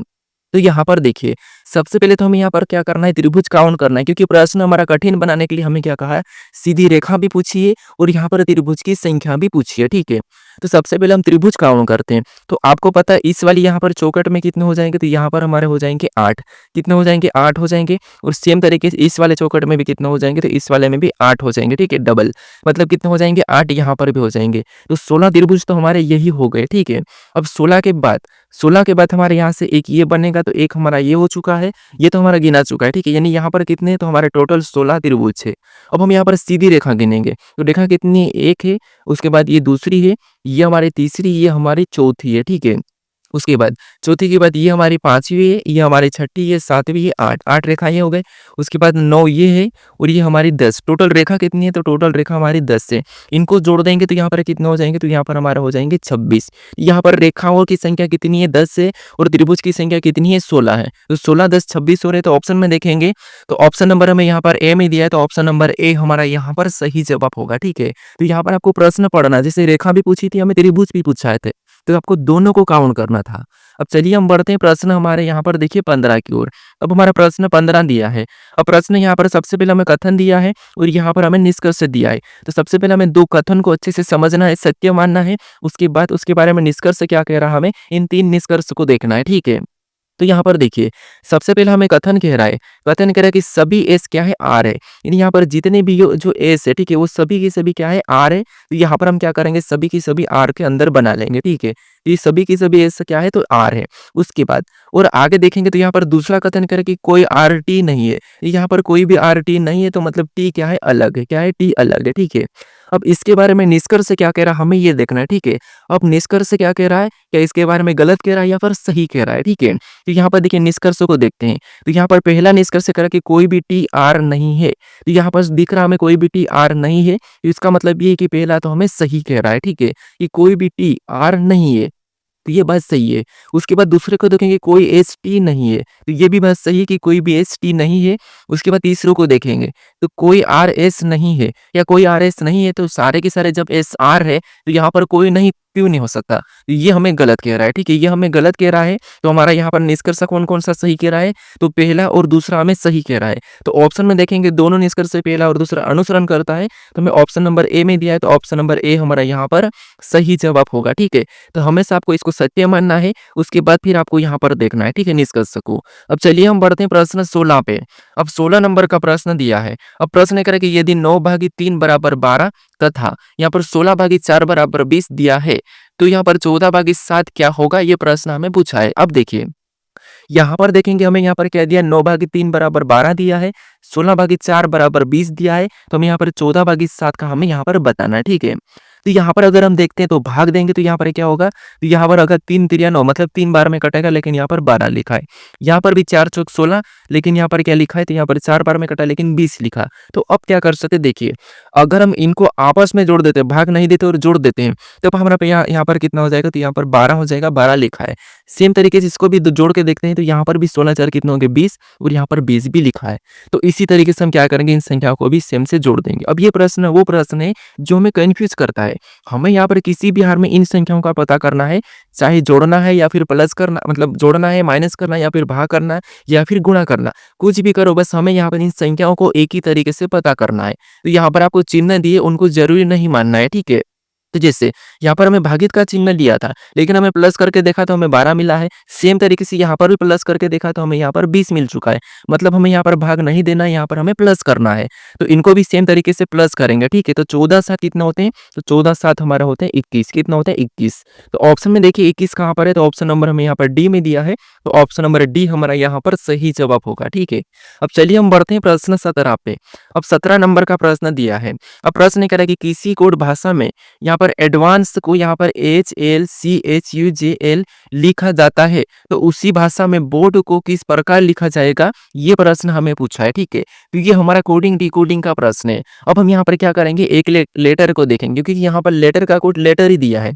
तो यहाँ पर देखिए, सबसे पहले तो हमें यहाँ पर क्या करना है? त्रिभुज काउंट करना है, क्योंकि प्रश्न हमारा कठिन बनाने के लिए हमें क्या कहा है? सीधी रेखा भी पूछी है और यहाँ पर त्रिभुज की संख्या भी पूछी है, ठीक है? तो सबसे पहले हम त्रिभुज काउंट करते हैं। तो आपको पता है इस वाली यहाँ पर चौखट में कितने हो जाएंगे? तो यहाँ पर हमारे हो जाएंगे 8। कितने हो जाएंगे? 8 हो जाएंगे। और सेम तरीके से इस वाले चौखट में भी कितने हो जाएंगे? तो इस वाले में भी 8 हो जाएंगे, ठीक है? डबल मतलब कितने हो जाएंगे? 8 यहाँ पर भी हो जाएंगे। तो 16 त्रिभुज तो हमारे यही हो गए, ठीक है? अब 16 के बाद हमारे यहाँ से एक ये बनेगा, तो एक हमारा ये हो चुका है, ये तो हमारा गिना चुका है, ठीक है? यानी यहाँ पर कितने हैं? तो हमारे टोटल 16 त्रिभुज है। अब हम यहाँ पर सीधी रेखा गिनेंगे, तो रेखा कितनी है? 1 है, उसके बाद ये दूसरी है, ये हमारी तीसरी, ये हमारी चौथी है, ठीक है? उसके बाद चौथी के बाद ये हमारी 5वीं है, ये हमारी छठी है, 7वीं है, 8 रेखाएँ हो गए। उसके बाद 9 ये है और ये हमारी 10। टोटल रेखा कितनी है? तो टोटल रेखा हमारी 10 है। इनको जोड़ देंगे तो यहाँ पर कितने हो जाएँगे? तो यहाँ पर हमारा हो जाएँगे 26। यहाँ पर रेखाओं की संख्या कितनी है? 10 है और त्रिभुज की संख्या कितनी है? 16 है। तो 16, 10, 26 हो रहे हैं, तो ऑप्शन में देखेंगे तो ऑप्शन नंबर हमें यहाँ पर ए में दिया है, तो ऑप्शन नंबर ए हमारा यहाँ पर सही जवाब होगा, ठीक है? तो यहाँ पर आपको प्रश्न पढ़ना, जैसे रेखा भी पूछी थी, हमें त्रिभुज भी पूछाए थे, तो आपको दोनों को काउंट करना था। अब चलिए हम बढ़ते हैं प्रश्न हमारे यहाँ पर देखिए 15 की ओर। अब हमारा प्रश्न 15 दिया है। अब प्रश्न यहाँ पर सबसे पहले हमें कथन दिया है और यहाँ पर हमें निष्कर्ष दिया है। तो सबसे पहले हमें 2 कथन को अच्छे से समझना है, सत्य मानना है। उसके बाद उसके बारे में निष्कर्ष क्या कह रहा है, हमें इन 3 निष्कर्ष को देखना है, ठीक है? तो यहाँ पर देखिए, सबसे पहले हमें कथन कह रहा है, कथन कह रहा है कि सभी एस क्या है? आर है। यानी यहाँ पर जितने भी जो एस है, ठीक है, वो सभी की सभी क्या है? आर है। तो यहाँ पर हम क्या करेंगे? सभी की सभी आर के अंदर बना लेंगे, ठीक है? तो ये सभी की सभी एस क्या है? तो आर है। उसके बाद और आगे देखेंगे तो यहाँ पर दूसरा कथन कह रहा है कि कोई आर टी नहीं है। यहाँ पर कोई भी आर टी नहीं है, तो मतलब टी क्या है? अलग है। क्या है? टी अलग है, ठीक है? अब इसके बारे में निष्कर्ष क्या कह रहा है, हमें ये देखना है, ठीक है? अब निष्कर्ष क्या कह रहा है? क्या इसके बारे में गलत कह रहा है या फिर सही कह रहा है, ठीक है? तो यहाँ पर देखिए निष्कर्षों को देखते हैं। तो यहाँ पर पहला निष्कर्ष कह रहा है कि कोई भी टी आर नहीं है। तो यहाँ पर दिख रहा है हमें कोई भी टी आर नहीं है। तो इसका मतलब ये है कि पहला तो हमें सही कह रहा है, ठीक है? कि कोई भी टी आर नहीं है। तो ये बात सही है। उसके बाद दूसरे को देखेंगे कोई एस टी नहीं है। तो ये भी बात सही है कि कोई भी एस टी नहीं है। उसके बाद तीसरे को देखेंगे तो कोई आर एस नहीं है या कोई आर एस नहीं है, तो सारे के सारे जब एस आर है तो यहाँ पर कोई नहीं क्यों नहीं हो सकता? तो ये हमें गलत कह रहा है, ठीक है? ये हमें गलत कह रहा है। तो हमारा यहाँ पर निष्कर्ष कौन-कौन सा सही कह रहा है? तो पहला और दूसरा हमें सही कह रहा है। तो ऑप्शन में देखेंगे दोनों निष्कर्ष से पहला और दूसरा अनुसरण करता है। तो हमें ऑप्शन नंबर ए में दिया है, तो ऑप्शन नंबर ए हमारा यहाँ पर सही जवाब होगा, ठीक है? तो हमेशा आपको इसको सत्य मानना है, उसके बाद फिर आपको यहाँ पर देखना है, ठीक है? निष्कर्ष को। अब चलिए हम बढ़ते हैं प्रश्न 16 पे। अब 16 नंबर का प्रश्न दिया है। अब प्रश्न कह रहा है कि यदि 9/3 बराबर 12 तथा यहाँ पर 16/4 बराबर 20 दिया है, तो यहाँ पर 14/7 क्या होगा? ये प्रश्न हमें पूछा है। अब देखिए, यहाँ पर देखेंगे हमें यहाँ पर क्या दिया, 9/3 बराबर 12 दिया है, 16/4 बराबर 20 दिया है, तो हमें यहाँ पर 14/7 का हमें यहाँ पर बताना है, ठीक है। तो यहाँ पर अगर हम देखते हैं तो भाग देंगे तो यहाँ पर क्या होगा, तो यहाँ पर अगर 3 तिरिया 9 मतलब 3 बार में कटेगा, लेकिन यहाँ पर 12 लिखा है। यहाँ पर भी 4 चौक 16, लेकिन यहाँ पर क्या लिखा है, तो यहाँ पर 4 बार में कटा लेकिन 20 लिखा। तो अब क्या कर सकते देखिए, अगर हम इनको आपस में जोड़ देते हैं, भाग नहीं देते और जोड़ देते हैं, तो हमारा पे यहाँ पर कितना हो जाएगा, तो यहाँ पर 12 हो जाएगा, 12 लिखा है। सेम तरीके से इसको भी जोड़ के देखते हैं, तो यहाँ पर भी 16 4 कितने होंगे 20, और यहाँ पर 20 भी लिखा है। तो इसी तरीके से हम क्या करेंगे, इन संख्याओं को भी सेम से जोड़ देंगे। अब ये प्रश्न वो प्रश्न है जो हमें कंफ्यूज करता है। हमें यहाँ पर किसी भी हार में इन संख्याओं का पता करना है, चाहे जोड़ना है या फिर प्लस करना, मतलब जोड़ना है, माइनस करना या फिर भाग करना या फिर गुणा करना, कुछ भी करो, बस हमें यहाँ पर इन संख्याओं को एक ही तरीके से पता करना है। तो यहाँ पर आपको चिन्ह दिए, उनको जरूरी नहीं मानना है, ठीक है। तो जैसे यहाँ पर हमें भागित का चिन्ह लिया था, लेकिन हमें प्लस करके देखा तो हमें 12 मिला है। सेम तरीके से यहाँ पर भी प्लस करके देखा तो हमें यहाँ पर 20 मिल चुका है। मतलब हमें यहाँ पर भाग नहीं देना है, यहाँ पर हमें प्लस करना है। तो इनको भी सेम तरीके से प्लस करेंगे, ठीक है। तो 14 7 कितना होते हैं, तो 14 7 हमारा होते हैं 21। कितना होता है 21। तो ऑप्शन में देखिए 21 कहाँ पर है, तो ऑप्शन नंबर हमें यहाँ पर डी में दिया है, तो ऑप्शन नंबर डी हमारा यहाँ पर सही जवाब होगा, ठीक है। अब चलिए हम बढ़ते हैं प्रश्न 17 पे। अब 17 नंबर का प्रश्न दिया है। अब प्रश्न कह रहा है कि किसी कोड भाषा में यहाँ पर एडवांस को यहाँ पर HLCHUJL लिखा जाता है, तो उसी भाषा में बोर्ड को किस प्रकार लिखा जाएगा, ये प्रश्न हमें पूछा है, ठीक है। तो ये हमारा कोडिंग डिकोडिंग का प्रश्न है। अब हम यहाँ पर क्या करेंगे, एक लेटर को देखेंगे, क्योंकि यहाँ पर लेटर का कोड लेटर ही दिया है।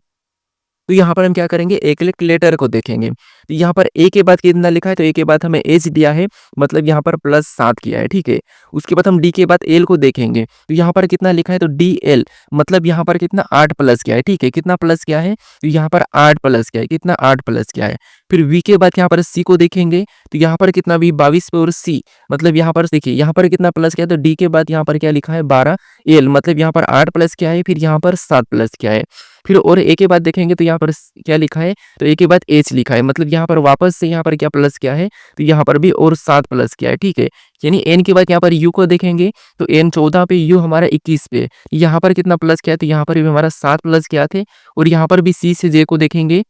तो यहाँ पर हम क्या करेंगे, एक लेटर को देखेंगे। तो यहाँ पर ए के बाद कितना लिखा है, तो ए के बाद हमें एच दिया है, मतलब यहाँ पर +7 किया है, ठीक है। उसके बाद हम डी के बाद एल को देखेंगे, तो यहाँ पर कितना लिखा है, तो DL, मतलब यहाँ पर कितना 8 प्लस किया है, ठीक है। कितना प्लस किया है, तो यहाँ पर 8 प्लस किया है, कितना 8 प्लस किया है। फिर वी के बाद यहाँ पर सी को देखेंगे, तो यहाँ पर कितना भी 22 पे, और सी मतलब यहाँ पर देखिए यहाँ पर कितना प्लस किया है, तो डी के बाद यहाँ पर क्या लिखा है 12, एल मतलब यहाँ पर 8 प्लस किया है, फिर यहाँ पर 7 प्लस किया है। फिर और ए के बाद देखेंगे तो यहाँ पर क्या लिखा है, तो ए के बाद एच लिखा है, मतलब यहाँ पर वापस से यहाँ पर क्या प्लस किया है, तो यहाँ पर भी और 7 प्लस किया है, ठीक है। यानी एन के बाद यहाँ पर यू को देखेंगे, तो एन 14 पे, यू हमारा 21 पे, यहाँ पर कितना प्लस किया है, तो यहाँ पर भी हमारा 7 प्लस किया थे। और यहाँ पर भी सी से जे को देखेंगे,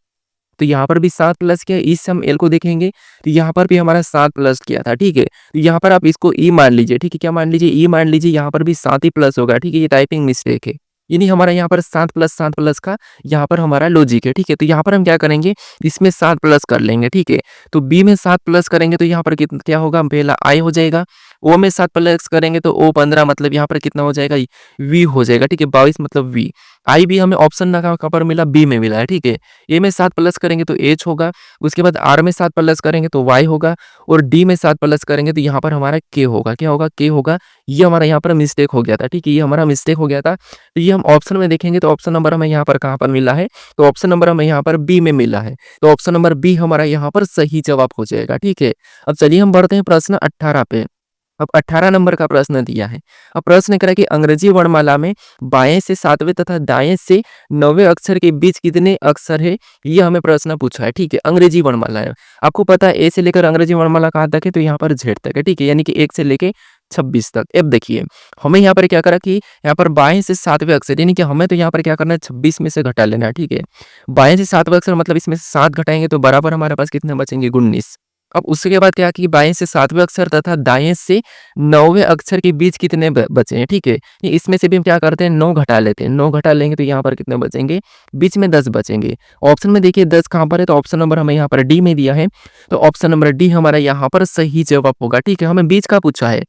तो यहाँ पर भी 7 प्लस किया है। इस हम एल को देखेंगे, तो यहाँ पर भी हमारा 7 प्लस किया था, ठीक है। तो यहाँ पर आप इसको ई मान लीजिए, ठीक है। क्या मान लीजिए, ई मान लीजिए, यहाँ पर भी 7 ही प्लस होगा, ठीक है। ये टाइपिंग मिस्टेक है, यानी हमारा यहाँ पर 7 प्लस का यहाँ पर हमारा लॉजिक है, ठीक है। तो यहाँ पर हम क्या करेंगे, इसमें 7 प्लस कर लेंगे, ठीक है। तो बी में 7 प्लस करेंगे तो यहाँ पर कितना क्या होगा, पहला आई हो जाएगा। ओ में 7 प्लस करेंगे तो ओ 15, मतलब यहाँ पर कितना हो जाएगा, वी हो जाएगा, ठीक है। 22 मतलब वी। आई भी हमें ऑप्शन ना कहाँ पर मिला, बी में मिला है, ठीक है। ए में 7 प्लस करेंगे तो एच होगा। उसके बाद आर में 7 प्लस करेंगे तो वाई होगा। और डी में 7 प्लस करेंगे तो यहाँ पर हमारा के होगा। क्या होगा, के होगा। ये हमारा यहाँ पर मिस्टेक हो गया था, ठीक है। ये हमारा मिस्टेक हो गया था। तो ये हम ऑप्शन में देखेंगे, तो ऑप्शन नंबर हमें यहाँ पर कहाँ पर मिला है, तो ऑप्शन नंबर हमें यहाँ पर बी में मिला है। तो ऑप्शन नंबर बी हमारा यहाँ पर सही जवाब हो जाएगा, ठीक है। अब चलिए हम बढ़ते हैं प्रश्न 18 पे। अब 18 नंबर का प्रश्न दिया है। अब प्रश्न करा कि अंग्रेजी वर्णमाला में बाएं से 7वें तथा दाएं से 9वें अक्षर के बीच कितने अक्षर है, ये हमें प्रश्न पूछा है, ठीक है। अंग्रेजी वर्णमाला है, आपको पता है ए से लेकर अंग्रेजी वर्णमाला कहाँ तक है, तो यहाँ पर जेड तक है, ठीक है। यानी कि 1 से लेके 26 तक। अब देखिए हमें यहाँ पर क्या करा कि यहाँ पर बाएं से 7वें अक्षर, यानी कि हमें तो यहाँ पर क्या करना है, 26 में से घटा लेना है, ठीक है। बाएं से 7वें अक्षर मतलब इसमें से 7 घटाएंगे तो बराबर हमारे पास कितने बचेंगे, 19। अब उसके बाद क्या कि बाएं से 7वें अक्षर तथा दाएं से 9वें अक्षर के बीच कितने बचे हैं, ठीक है। इसमें से भी हम क्या करते हैं, 9 घटा लेते हैं। 9 घटा लेंगे तो यहाँ पर कितने बचेंगे, बीच में 10 बचेंगे। ऑप्शन में देखिए 10 कहाँ पर है, तो ऑप्शन नंबर हमें यहाँ पर डी में दिया है, तो ऑप्शन नंबर डी हमारा यहाँ पर सही जवाब होगा, ठीक है। हमें बीच का पूछा है,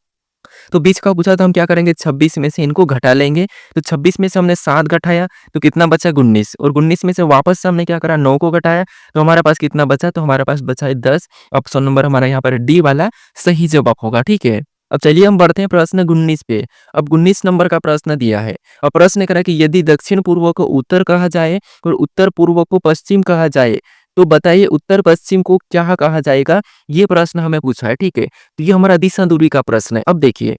तो बीच का पूछा तो हम क्या करेंगे, 26 में से इनको घटा लेंगे। तो 26 में से हमने 7 घटाया तो कितना बचा, 19। और 19 में से वापस से हमने क्या करा, 9 को घटाया, तो हमारे पास कितना बचा, तो हमारे पास बचा है 10। ऑप्शन नंबर हमारा यहाँ पर डी वाला सही जवाब होगा, ठीक है। अब चलिए हम बढ़ते हैं प्रश्न 19 पे। अब 19 नंबर का प्रश्न दिया है और प्रश्न करा कि यदि दक्षिण पूर्व को उत्तर कहा जाए और उत्तर पूर्व को पश्चिम कहा जाए, तो बताइए उत्तर पश्चिम को क्या कहा जाएगा, ये प्रश्न हमें पूछा है, ठीक है। तो ये हमारा दिशा दूरी का प्रश्न है। अब देखिए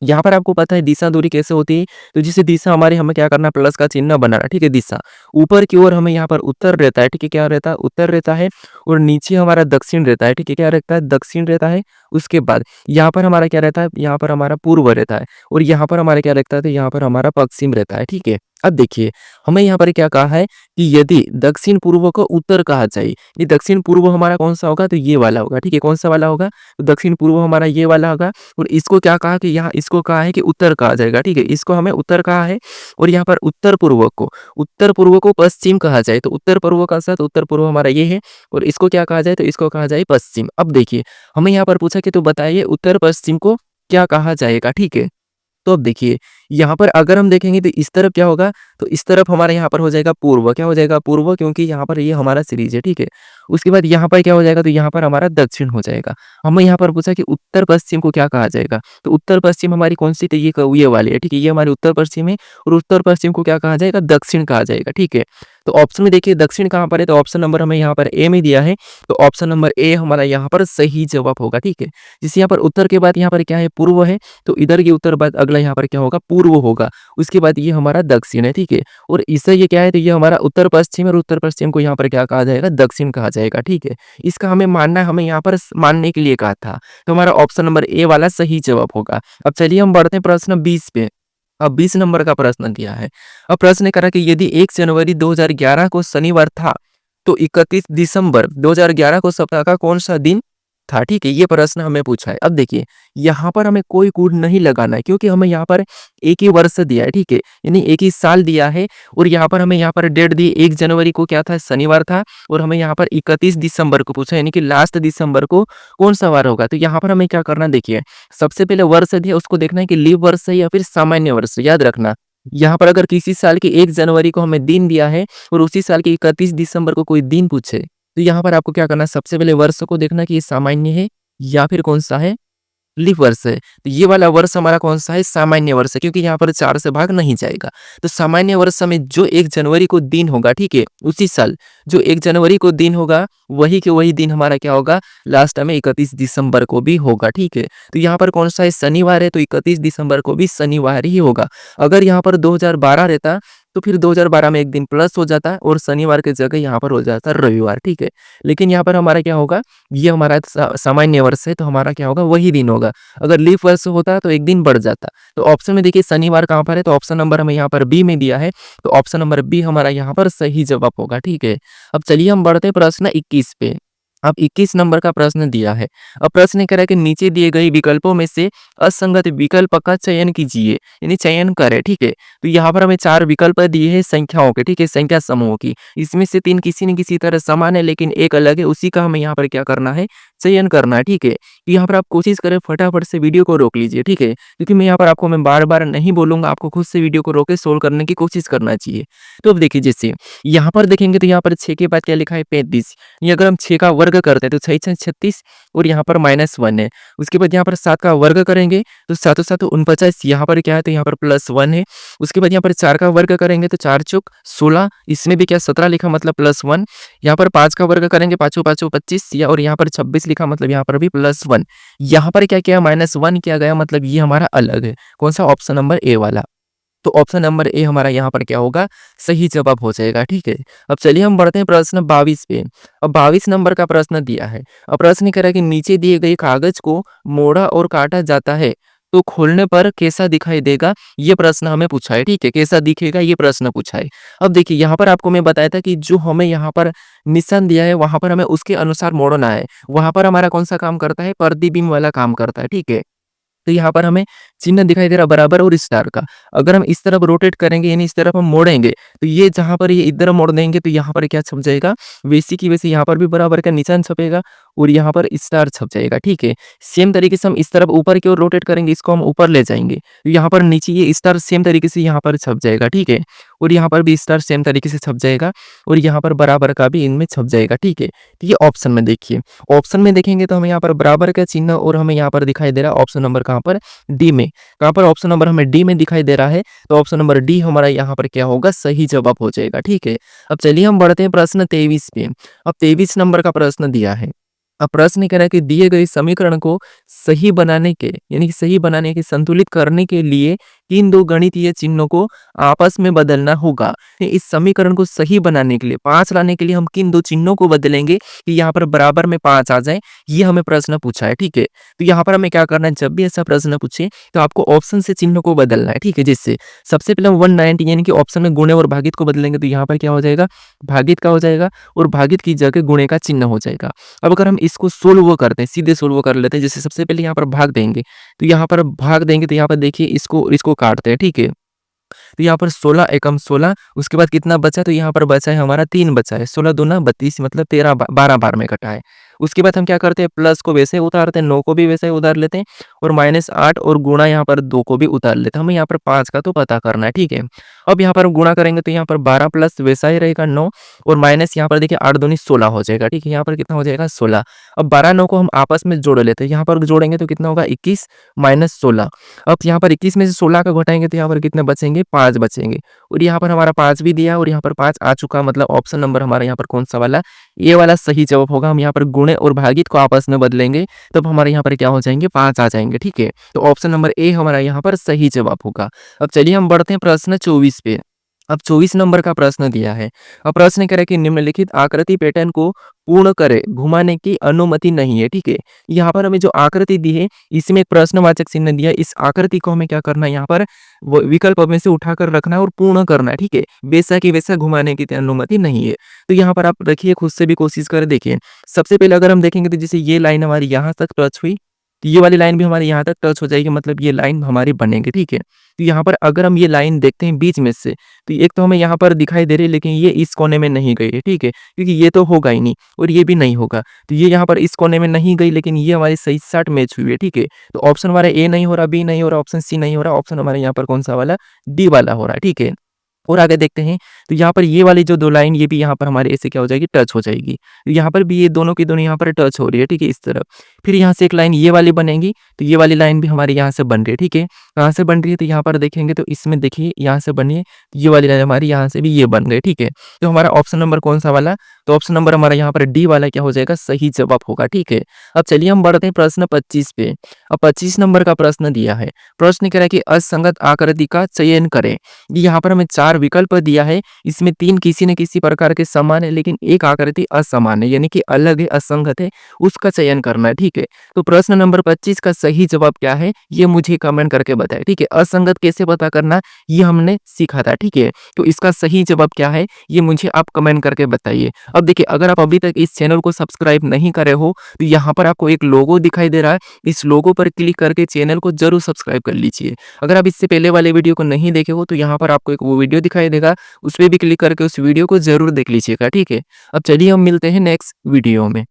यहाँ पर आपको पता है दिशा दूरी कैसे होती है, तो जिसे दिशा हमारे हमें क्या करना है, प्लस का चिन्ह बनाना, ठीक है। दिशा ऊपर की ओर हमें यहाँ पर उत्तर रहता है, ठीक है। क्या रहता है, उत्तर रहता है। और नीचे हमारा दक्षिण रहता है, ठीक है। क्या रहता है, दक्षिण रहता है। उसके बाद यहाँ पर हमारा क्या रहता है, यहाँ पर हमारा पूर्व रहता है। और यहाँ पर हमारा क्या रहता है, तो यहाँ पर हमारा पश्चिम रहता है, ठीक है। अब देखिए हमें यहाँ पर क्या कहा है कि यदि दक्षिण पूर्व को उत्तर कहा जाए, ये दक्षिण पूर्व हमारा कौन सा होगा, तो ये वाला होगा। ठीक है, कौन सा वाला होगा, तो दक्षिण पूर्व हमारा ये वाला होगा। और इसको क्या कहा कि यहाँ इसको कहा है कि उत्तर कहा जाएगा। ठीक है, इसको हमें उत्तर कहा है। और यहाँ पर उत्तर पूर्व को पश्चिम कहा जाए, तो उत्तर पूर्व का साथ उत्तर पूर्व हमारा ये है। और इसको क्या कहा जाए, तो इसको कहा जाए पश्चिम। अब देखिए हमें यहाँ पर पूछा कि तो बताइए उत्तर पश्चिम को क्या कहा जाएगा। ठीक है, तो अब देखिए यहाँ पर अगर हम देखेंगे तो इस तरफ क्या होगा, तो इस तरफ हमारे यहाँ पर हो जाएगा पूर्व। क्या हो जाएगा, पूर्व, क्योंकि यहाँ पर ये हमारा सीरीज है। ठीक है, उसके बाद यहाँ पर क्या हो जाएगा, तो यहाँ पर हमारा दक्षिण हो जाएगा। हमें यहाँ पर पूछा कि उत्तर पश्चिम को क्या कहा जाएगा, तो उत्तर पश्चिम हमारी कौन सी, तो ये वाली है। ठीक है, ये हमारी उत्तर पश्चिम है। और उत्तर पश्चिम को क्या कहा जाएगा, दक्षिण कहा जाएगा। ठीक है, तो ऑप्शन में देखिए दक्षिण कहाँ पर है, तो ऑप्शन नंबर हमें यहाँ पर ए में दिया है। तो ऑप्शन नंबर ए हमारा यहाँ पर सही जवाब होगा। ठीक है, जिस यहाँ पर उत्तर के बाद यहाँ पर क्या है, पूर्व है, तो इधर की उत्तर बाद अगला यहाँ पर क्या होगा, पूर्व होगा। उसके बाद ये हमारा दक्षिण है। ठीक है, और इससे ये क्या है, तो ये हमारा उत्तर पश्चिम, और उत्तर पश्चिम को यहाँ पर क्या कहा जाएगा, दक्षिण कहा जाएगा। ठीक है, इसका हमें मानना है, हमें यहाँ पर मानने के लिए कहा था। तो हमारा ऑप्शन नंबर ए वाला सही जवाब होगा। अब चलिए हम बढ़ते हैं प्रश्न 20 पे। अब 20 नंबर का प्रश्न दिया है। अब प्रश्न करा कि यदि 1 जनवरी 2011 को शनिवार था तो 31 दिसंबर 2011 को सप्ताह का कौन सा दिन था। ठीक है, ये प्रश्न हमें पूछा है। अब देखिए यहाँ पर हमें कोई कोड नहीं लगाना है, क्योंकि हमें यहाँ पर एक ही वर्ष दिया है। ठीक है, यानी एक ही साल दिया है। और यहाँ पर हमें यहाँ पर डेट दी, 1 जनवरी को क्या था, शनिवार था। और हमें यहाँ पर 31 दिसंबर को पूछा, यानी कि लास्ट दिसंबर को कौन सा वार होगा। तो यहाँ पर हमें क्या करना, देखिए सबसे पहले वर्ष दिया, उसको देखना है कि लीप वर्ष है या फिर सामान्य वर्ष। याद रखना, यहाँ पर अगर किसी साल की 1 जनवरी को हमें दिन दिया है और उसी साल की 31 दिसंबर को कोई दिन पूछे, तो यहाँ पर आपको क्या करना है, सबसे पहले वर्ष को देखना कि ये सामान्य है या फिर कौन सा है, लीप वर्ष है। तो ये वाला वर्ष हमारा कौन सा है, सामान्य वर्ष है, क्योंकि यहाँ पर 4 से भाग नहीं जाएगा। तो सामान्य वर्ष में जो 1 जनवरी को दिन होगा, ठीक है, उसी साल जो 1 जनवरी को दिन होगा वही के वही दिन हमारा क्या होगा, लास्ट में 31 दिसंबर को भी होगा। ठीक है, तो यहाँ पर कौन सा है, शनिवार है, तो 31 दिसंबर को भी शनिवार ही होगा। अगर यहाँ पर 2012 रहता तो फिर 2012 में एक दिन प्लस हो जाता और शनिवार के जगह यहाँ पर हो जाता रविवार। ठीक है, लेकिन यहाँ पर हमारा क्या होगा, ये हमारा सामान्य वर्ष है, तो हमारा क्या होगा, वही दिन होगा। अगर लीप वर्ष होता तो एक दिन बढ़ जाता। तो ऑप्शन में देखिए शनिवार कहाँ पर है, तो ऑप्शन नंबर हमें यहाँ पर बी में दिया है। तो ऑप्शन नंबर बी हमारा यहाँ पर सही जवाब होगा। ठीक है, अब चलिए हम बढ़ते प्रश्न 21 पे। अब 21 नंबर का प्रश्न दिया है। अब प्रश्न कह रहा है कि नीचे दिए गए विकल्पों में से असंगत विकल्प का चयन कीजिए, यानी चयन करें। ठीक है, तो यहाँ पर हमें 4 विकल्प दिए हैं संख्याओं के। ठीक है, संख्या समूह की, इसमें से 3 किसी न किसी तरह समान है लेकिन एक अलग है, उसी का हमें यहाँ पर क्या करना है, चयन करना है। ठीक है, तो यहाँ पर आप कोशिश करें फटाफट से वीडियो को रोक लीजिए। ठीक है, क्योंकि मैं यहाँ पर आपको मैं बार बार नहीं बोलूंगा, आपको खुद से वीडियो को रोक के सोल्व करने की कोशिश करना चाहिए। तो अब देखिए जैसे यहाँ पर देखेंगे तो यहाँ पर 6 के बाद क्या लिखा है, 35। ये अगर हम 6 का वर्ग करते हैं तो 6 6 36 और यहाँ पर -1 है। उसके बाद यहाँ पर 7 का वर्ग करेंगे तो 7 7 49, यहाँ पर क्या है, तो यहाँ पर +1 है। उसके बाद यहाँ पर 4 का वर्ग करेंगे तो 4 चौक 16, इसमें भी क्या 17 लिखा मतलब +1। यहाँ पर 5 का वर्ग करेंगे 5 5 25 या, और यहाँ पर 26 लिखा मतलब यहाँ पर भी +1। यहाँ पर क्या किया, -1 किया गया, मतलब ये हमारा अलग है। कौन सा, ऑप्शन नंबर ए वाला। तो ऑप्शन नंबर ए हमारा यहाँ पर क्या होगा, सही जवाब हो जाएगा। ठीक है, अब चलिए हम बढ़ते हैं प्रश्न 22 पे। अब 22 नंबर का प्रश्न दिया है। अब प्रश्न कह रहा है कि नीचे दिए गए कागज को मोड़ा और काटा जाता है तो खोलने पर कैसा दिखाई देगा, ये प्रश्न हमें पूछा है। ठीक है, कैसा दिखेगा ये प्रश्न पूछा है। अब देखिए यहाँ पर आपको मैं बताया था कि जो हमें यहाँ पर निशान दिया है वहां पर हमें उसके अनुसार मोड़ना है। वहां पर हमारा कौन सा काम करता है, प्रतिबिंब वाला काम करता है। ठीक है, तो यहाँ पर हमें चिन्ह दिखाई दे रहा बराबर और स्टार का। अगर हम इस तरफ रोटेट करेंगे यानी इस तरफ हम मोड़ेंगे तो ये जहां पर ये इधर मोड़ देंगे तो यहाँ पर क्या छप जाएगा, वैसी की वैसे यहाँ पर भी बराबर का निशान छपेगा और यहाँ पर स्टार छप जाएगा। ठीक है, सेम तरीके से हम इस तरफ ऊपर की ओर रोटेट करेंगे, इसको हम ऊपर ले जाएंगे तो यहाँ पर नीचे ये स्टार सेम तरीके से यहाँ पर छप जाएगा। ठीक है, और यहाँ पर भी स्टार सेम तरीके से छप जाएगा और यहाँ पर बराबर का भी इनमें छप जाएगा। ठीक है, तो ये ऑप्शन में देखिए, ऑप्शन में देखेंगे तो हमें यहाँ पर बराबर का चिन्ह और हमें यहाँ पर दिखाई दे रहा है ऑप्शन नंबर कहाँ पर, डी में। कहाँ पर, ऑप्शन नंबर हमें डी में दिखाई दे रहा है। तो ऑप्शन नंबर डी हमारा यहाँ पर क्या होगा, सही जवाब हो जाएगा। ठीक है, अब चलिए हम बढ़ते हैं प्रश्न 23 पे। अब 23 नंबर का प्रश्न दिया है। अब प्रश्न कह रहा है कि दिए गए समीकरण को सही बनाने के यानी कि सही बनाने के संतुलित करने के लिए किन दो गणितीय चिन्हों को आपस में बदलना होगा। तो इस समीकरण को सही बनाने के लिए 5 लाने के लिए हम किन दो चिन्हों को बदलेंगे कि यहाँ पर बराबर में 5 आ जाए, ये हमें प्रश्न पूछा है। ठीक है, तो यहाँ पर हमें क्या करना है, जब भी ऐसा प्रश्न पूछे तो आपको ऑप्शन से चिन्ह को बदलना है। ठीक है, जिससे सबसे पहले हम 190 यानी कि ऑप्शन में गुणे और भागित को बदलेंगे तो यहाँ पर क्या हो जाएगा, भागित का हो जाएगा और भागित की जगह गुणे का चिन्ह हो जाएगा। अब अगर हम इसको सोल्व करते हैं, सीधे सोल्व कर लेते हैं, जैसे सबसे पहले यहाँ पर भाग देंगे, तो यहाँ पर भाग देंगे तो यहाँ पर देखिए इसको इसको काटते हैं। ठीक है, तो यहाँ पर 16 एकम 16, उसके बाद कितना बचा, तो यहाँ पर बचा है हमारा 3 बचा है, 16 दूना 32 मतलब 12 बार में कटा है। उसके बाद हम क्या करते हैं, प्लस को वैसे उतारते हैं, 9 को भी वैसे ही उतार लेते हैं और -8 और गुणा यहाँ पर 2 को भी उतार लेते हैं। हमें यहाँ पर 5 का तो पता करना है। ठीक है, अब यहाँ पर गुणा करेंगे तो यहाँ पर 12 प्लस वैसा ही रहेगा 9 और माइनस यहाँ पर देखिए 8 दूनी 16 हो जाएगा। ठीक है, यहाँ पर कितना हो जाएगा 16। अब 12 9 को हम आपस में जोड़ लेते हैं, यहाँ पर जोड़ेंगे तो कितना होगा 21 माइनस 16। अब यहाँ पर 21 में से 16 का घटाएंगे तो यहाँ पर कितने बचेंगे, 5 बचेंगे और यहाँ पर हमारा 5 भी दिया और यहाँ पर 5 आ चुका, मतलब ऑप्शन नंबर हमारा यहाँ पर कौन सा वाला, ये वाला सही जवाब होगा। हम यहाँ पर गुणे और भागित को आपस में बदलेंगे तब हमारे यहाँ पर क्या हो जाएंगे, 5 आ जाएंगे। ठीक है, तो ऑप्शन नंबर ए हमारा यहाँ पर सही जवाब होगा। अब चलिए हम बढ़ते हैं प्रश्न 24 पे। अब 24 नंबर का प्रश्न दिया है। अब प्रश्न कह रहा है कि निम्नलिखित आकृति पैटर्न को पूर्ण करे घुमाने की अनुमति नहीं है। ठीक है, यहाँ पर हमें जो आकृति दी है इसमें एक प्रश्नवाचक चिन्ह दिया है। इस आकृति को हमें क्या करना है, यहाँ पर विकल्प में से उठाकर रखना है और पूर्ण करना है। ठीक है, वैसा की वैसा घुमाने की अनुमति नहीं है। तो यहाँ पर आप रखिए, खुद से भी कोशिश कर देखिए। सबसे पहले अगर हम देखेंगे तो जैसे ये लाइन हमारी यहाँ तक टच हुई तो ये वाली लाइन भी हमारे यहाँ तक टच हो जाएगी, मतलब ये लाइन हमारी बनेगी। ठीक है, तो यहाँ पर अगर हम ये लाइन देखते हैं बीच में से तो एक तो हमें यहाँ पर दिखाई दे रही है लेकिन ये इस कोने में नहीं गई है। ठीक है, क्योंकि ये तो होगा ही नहीं और ये भी नहीं होगा, तो ये यहाँ पर इस कोने में नहीं गई लेकिन ये हमारी सही साथ मैच हुई है। ठीक है, तो ऑप्शन हमारा ए नहीं हो रहा, बी नहीं हो रहा, ऑप्शन सी नहीं हो रहा, ऑप्शन हमारे यहाँ पर कौन सा वाला, डी वाला हो रहा है। ठीक है, और आगे देखते हैं तो यहाँ पर ये वाली जो 2 लाइन ये भी यहाँ पर हमारे ऐसे क्या हो जाएगी, टच हो जाएगी। तो यहाँ पर भी ये दोनों की दोनों यहाँ पर टच हो रही है। ठीक है, इस तरफ फिर यहाँ से एक लाइन ये वाली बनेगी तो ये वाली लाइन भी हमारी यहाँ से बन रही है। ठीक है, कहाँ से बन रही है, तो यहाँ पर देखेंगे तो इसमें देखिए यहाँ से बनी है, ये वाली लाइन हमारी यहाँ से भी ये बन गई। ठीक है, तो हमारा ऑप्शन नंबर कौन सा वाला, तो ऑप्शन नंबर हमारा यहाँ पर डी वाला क्या हो जाएगा, सही जवाब होगा। ठीक है, अब चलिए हम बढ़ते हैं प्रश्न 25 पे। अब 25 नंबर का प्रश्न दिया है। प्रश्न कह रहा है कि असंगत आकृति का चयन करें। यहाँ पर हमें 4 विकल्प दिया है, इसमें 3 किसी न किसी प्रकार के समान है लेकिन एक आकृति असमान है यानी कि अलग है, असंगत है, उसका चयन करना है। ठीक है, तो प्रश्न नंबर 25 का सही जवाब क्या है ये मुझे कमेंट करके बताएं। ठीक है, असंगत कैसे पता करना ये हमने सीखा था। ठीक है, तो इसका सही जवाब क्या है ये मुझे आप कमेंट करके बताइए। अब देखिए, अगर आप अभी तक इस चैनल को सब्सक्राइब नहीं करे हो तो यहाँ पर आपको एक लोगो दिखाई दे रहा है, इस लोगो पर क्लिक करके चैनल को जरूर सब्सक्राइब कर लीजिए। अगर आप इससे पहले वाले वीडियो को नहीं देखे हो तो यहाँ पर आपको एक वो वीडियो दिखाई देगा, उस पर भी क्लिक करके उस वीडियो को जरूर देख लीजिएगा। ठीक है, अब चलिए हम मिलते हैं नेक्स्ट वीडियो में।